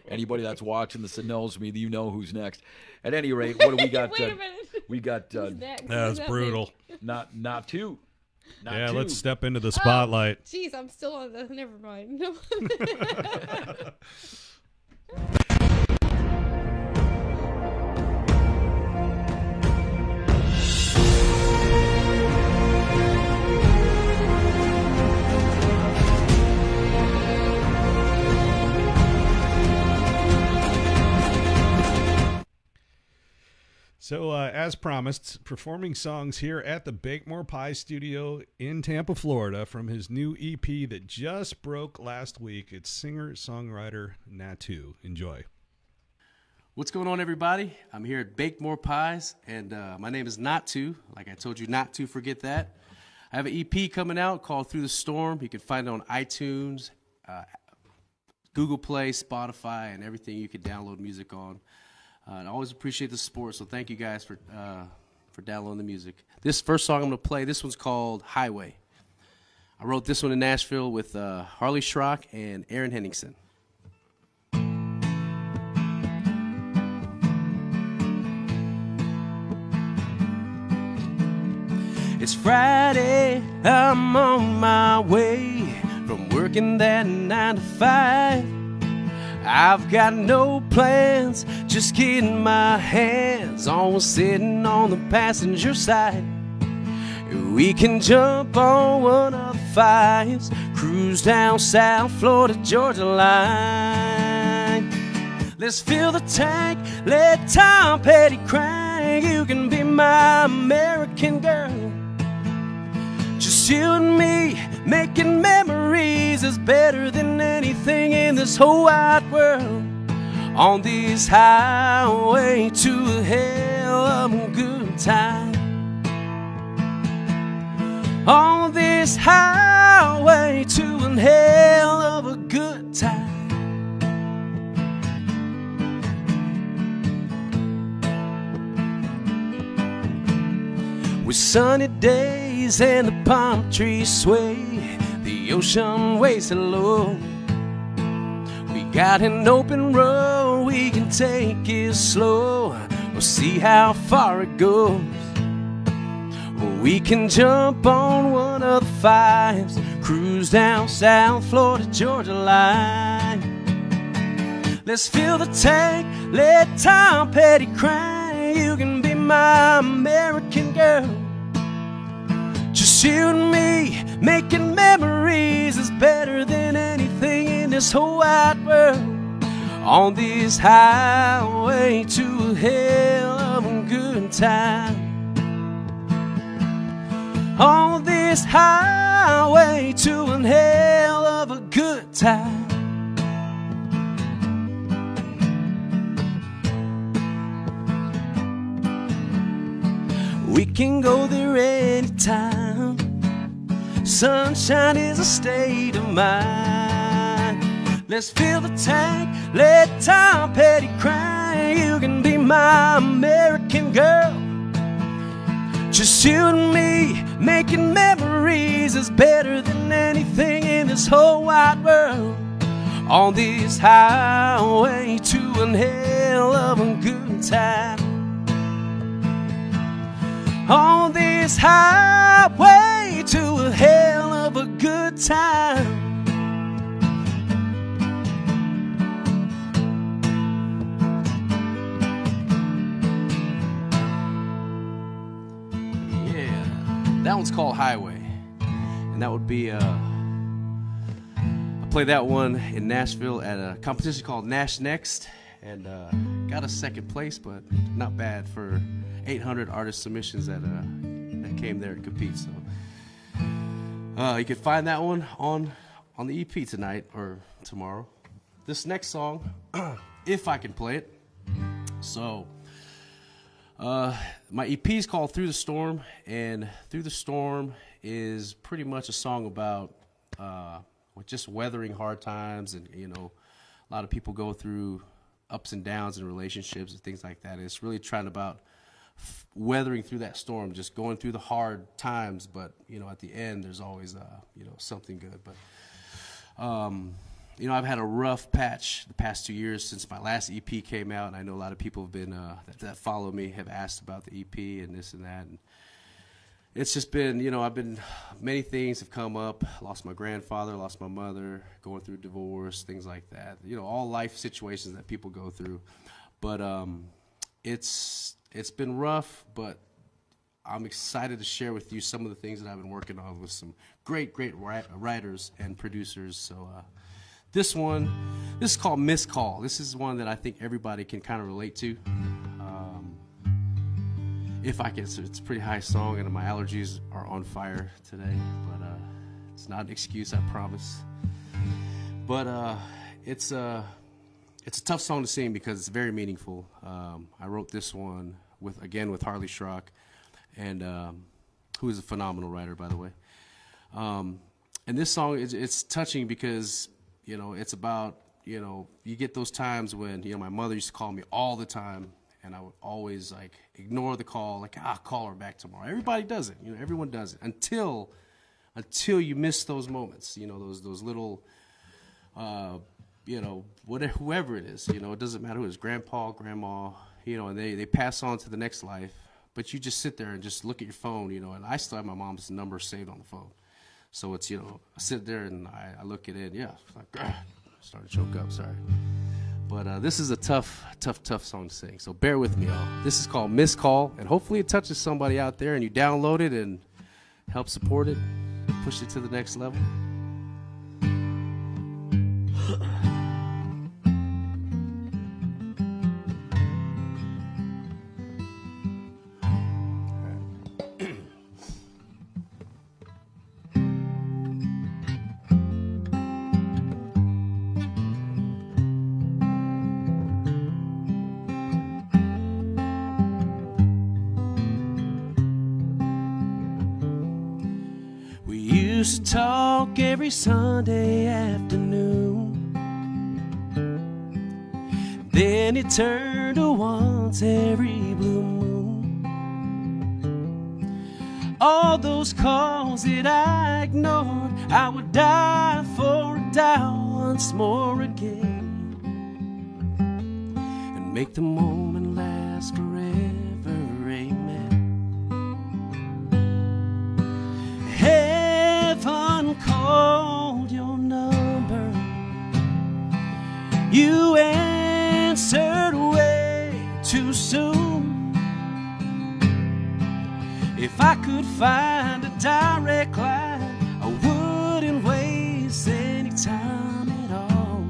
Anybody that's watching this that knows me, you know who's next. At any rate, what do we got? Wait a minute. We got Who's next? That was Who's brutal. not two. Not Yeah, two. let's step into the spotlight. Jeez, I'm still on the. Never mind. No. So, as promised, performing songs here at the Bakemore Pie Studio in Tampa, Florida, from his new EP that just broke last week. It's singer-songwriter Natu. Enjoy. What's going on, everybody? I'm here at Bake More Pies, and my name is Natu. Like I told you not to forget that. I have an EP coming out called Through the Storm. You can find it on iTunes, Google Play, Spotify, and everything you can download music on. And I always appreciate the support, so thank you guys for downloading the music. This first song I'm going to play, this one's called Highway. I wrote this one in Nashville with Harley Schrock and Aaron Henningsen. It's Friday, I'm on my way from working that 9 to 5. I've got no plans, just getting my hands on what's sitting on the passenger side. We can jump on one of the 5s, cruise down South Florida, Georgia line. Let's fill the tank, let Tom Petty crank. You can be my American girl. Just you and me, making memories is better than anything in this whole wide world. On this highway to a hell of a good time. On this highway to a hell of a good time. With sunny days and the palm trees sway, the ocean waves low. We got an open road, we can take it slow. We'll see how far it goes. We can jump on one of the 5s, cruise down South Florida, Georgia line. Let's fill the tank, let Tom Petty crank. You can be my American girl. Just Just you and me making memories is better than anything in this whole wide world. On this highway to a hell of a good time. On this highway to a hell of a good time. We can go there anytime. Sunshine is a state of mind. Let's fill the tank, let Tom Petty cry. You can be my American girl. Just you and me making memories is better than anything in this whole wide world. On this highway to a hell of a good time. On this highway to a hell of a good time. Yeah, that one's called Highway, and that would be I played that one in Nashville at a competition called Nash Next, and got a second place, but not bad for 800 artist submissions that came there to compete. So you can find that one on the EP tonight or tomorrow. This next song, if I can play it. So my EP is called Through the Storm, and Through the Storm is pretty much a song about just weathering hard times, and a lot of people go through ups and downs in relationships and things like that. It's really trying about weathering through that storm, just going through the hard times, but at the end there's always something good. But I've had a rough patch the past 2 years since my last EP came out, and I know a lot of people have been that follow me have asked about the EP and this and that, and it's just been many things have come up. Lost my grandfather, lost my mother, going through divorce, things like that, all life situations that people go through. But it's been rough, but I'm excited to share with you some of the things that I've been working on with some great writers and producers. So this is called Missed Call. This is one that I think everybody can kind of relate to. If I can, it's a pretty high song, and my allergies are on fire today, but it's not an excuse, I promise. But it's a tough song to sing because it's very meaningful. I wrote this one with Harley Schrock, and who is a phenomenal writer, by the way. And this song it's touching because it's about you get those times when my mother used to call me all the time, and I would always ignore the call, I'll call her back tomorrow. Everybody does it, everyone does it until you miss those moments, those little. Whoever it is, it doesn't matter who it is, grandpa, grandma, and they pass on to the next life, but you just sit there and just look at your phone, and I still have my mom's number saved on the phone. So it's, I sit there and I look at it, started to choke up, sorry. But this is a tough song to sing, so bear with me, y'all. This is called Missed Call, and hopefully it touches somebody out there and you download it and help support it, push it to the next level. Used to talk every Sunday afternoon. Then it turned to once every blue moon. All those calls that I ignored, I would die for a dial once more again, and make the moment last forever, amen. Heaven called your number, you answered way too soon. If I could find a direct line, I wouldn't waste any time at all.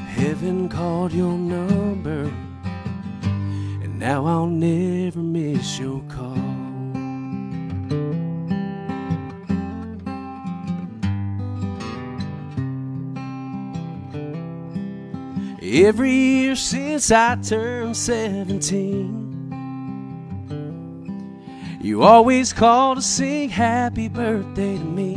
Heaven called your number, and now I'll never miss your call. Every year since I turned 17, you always call to sing happy birthday to me.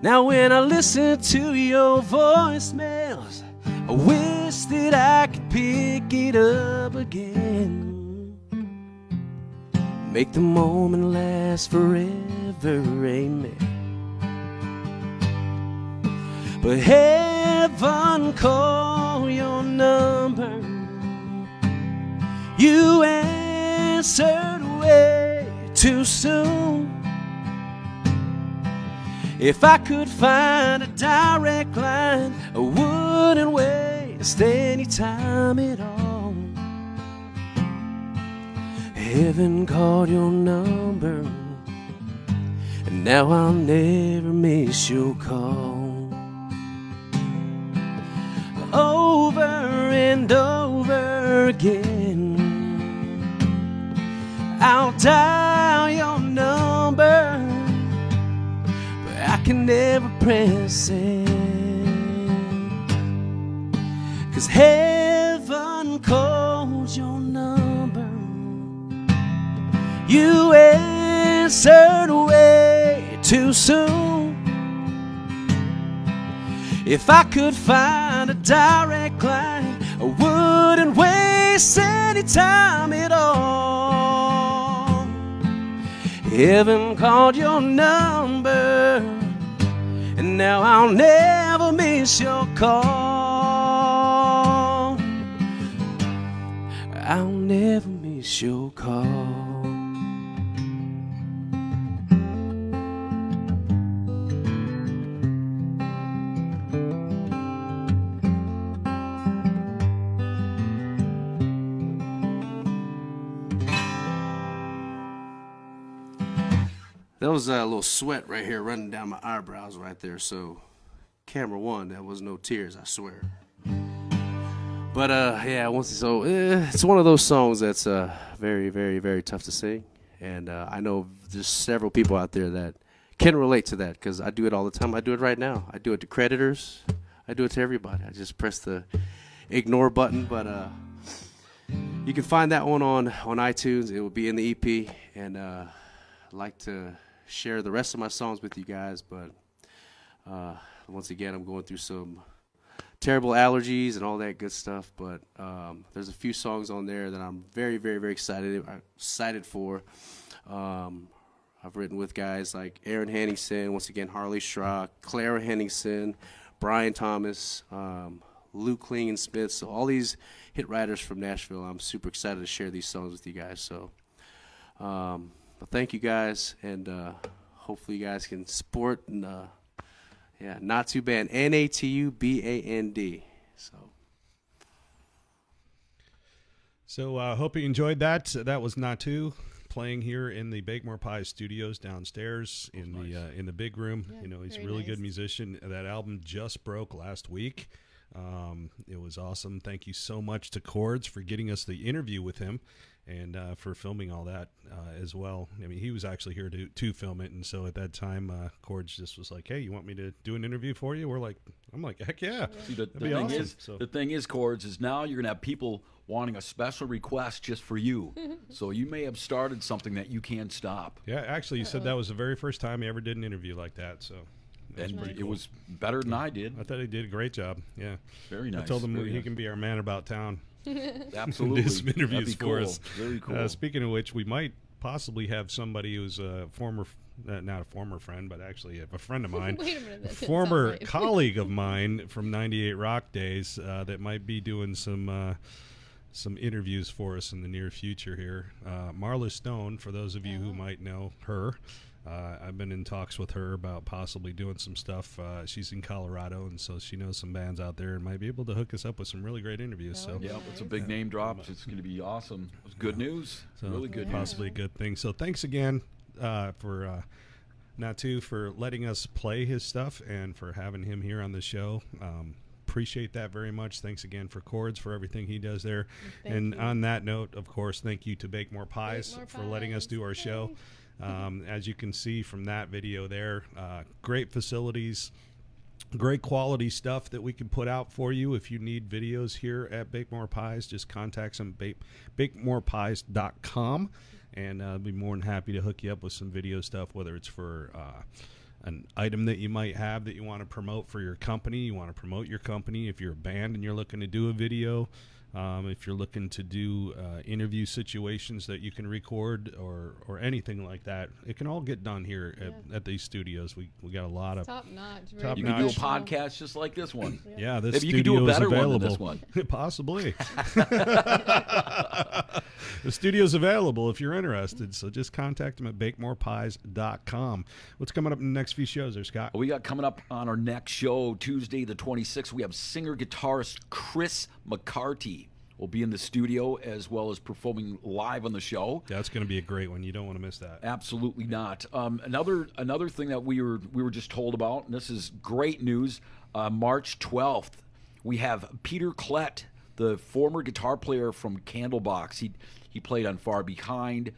Now when I listen to your voicemails, I wish that I could pick it up again. Make the moment last forever, amen. But heaven call your number, you answered way too soon. If I could find a direct line, I wouldn't waste any time at all. Heaven called your number, and now I'll never miss your call. Over and over again, I'll dial your number, but I can never press it, 'cause heaven calls your number, you answered way too soon. If I could find a direct line, I wouldn't waste any time at all. Heaven called your number, and now I'll never miss your call. I'll never miss your call. That was a little sweat right here running down my eyebrows right there. So, camera one, that was no tears, I swear. But yeah, it's one of those songs that's very, very, very tough to sing, and I know there's several people out there that can relate to that because I do it all the time. I do it right now. I do it to creditors. I do it to everybody. I just press the ignore button, but you can find that one on iTunes. It will be in the EP, and I'd like to share the rest of my songs with you guys, but once again, I'm going through some terrible allergies and all that good stuff, but there's a few songs on there that I'm very, very, very excited for. I've written with guys like Aaron Henningsen, once again, Harley Schrock, Clara Henningsen, Brian Thomas, Luke Klingon-Smith, so all these hit writers from Nashville. I'm super excited to share these songs with you guys, so but thank you guys, and hopefully you guys can support and Natu Band, Natuband. So hope you enjoyed that. That was Natu playing here in the Bakemore Pie Studios downstairs in the big room. Yeah, He's a very really nice. good musician. That album just broke last week. It was awesome. Thank you so much to Chords for getting us the interview with him and for filming all that as well. I mean, he was actually here to film it, and so at that time, Chords just was like, "Hey, you want me to do an interview for you?" I'm like, "Heck yeah!" See, the That'd be thing awesome. is, So- the thing is, Chords, is now you're gonna have people wanting a special request just for you. So you may have started something that you can't stop. Yeah, actually, you said that was the very first time he ever did an interview like that. So that's And pretty it cool. was better than I did. I thought he did a great job. Yeah, Very nice. I told him very he nice. can be our man about town. Absolutely Do some interviews That'd be for cool. us. Very cool. Speaking of which, we might possibly have somebody who's a former, not a former friend, but actually a friend of mine, Wait a minute, that didn't former sound right. colleague of mine from 98 Rock days that might be doing some interviews for us in the near future here. Marla Stone, for those of you who might know her. I've been in talks with her about possibly doing some stuff. She's in Colorado, and so she knows some bands out there and might be able to hook us up with some really great interviews. So Yeah, it's a big name drop. It's going to be awesome. It's good news. So Really good news. possibly a good thing. So thanks again for Natu for letting us play his stuff and for having him here on the show. Appreciate that very much. Thanks again for Chords for everything he does there. Thank you. On that note, of course, thank you to Bake More Pies More for letting us Pies. do our show. As you can see from that video there, great facilities, great quality stuff that we can put out for you. If you need videos here at Bake More Pies, just contact them, bakemorepies.com, and I'll be more than happy to hook you up with some video stuff, whether it's for an item that you might have that you want to promote for your company. You want to promote your company. If you're a band and you're looking to do a video, if you're looking to do interview situations that you can record or anything like that, it can all get done here at these studios. We got a lot of Top notch. top You notch. can do a podcast just like this one. Yeah, this Maybe you could studio do a is better one available. than this one. Possibly. The studio's available if you're interested. So just contact them at bakemorepies.com. What's coming up in the next few shows there, Scott? We got coming up on our next show, Tuesday the 26th, we have singer-guitarist Chris McCarty will be in the studio as well as performing live on the show. That's going to be a great one. You don't want to miss that. Absolutely not. Another thing that we were just told about, and this is great news, March 12th, we have Peter Klett, the former guitar player from Candlebox. He played on Far Behind,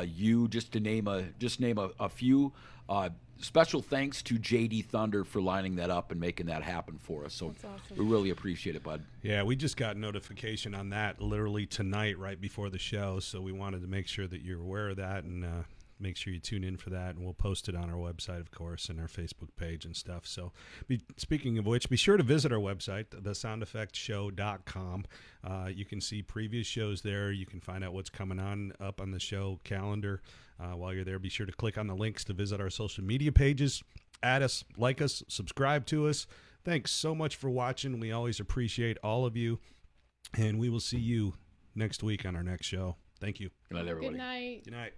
just to name a few. Special thanks to JD Thunder for lining that up and making that happen for us. So That's awesome. we really appreciate it, bud. Yeah, we just got notification on that literally tonight right before the show, so we wanted to make sure that you're aware of that and make sure you tune in for that, and we'll post it on our website, of course, and our Facebook page and stuff. So speaking of which, be sure to visit our website, thesoundeffectshow.com. You can see previous shows there. You can find out what's coming on up on the show calendar. While you're there, be sure to click on the links to visit our social media pages. Add us, like us, subscribe to us. Thanks so much for watching. We always appreciate all of you, and we will see you next week on our next show. Thank you. Good night, everybody. Good night. Good night.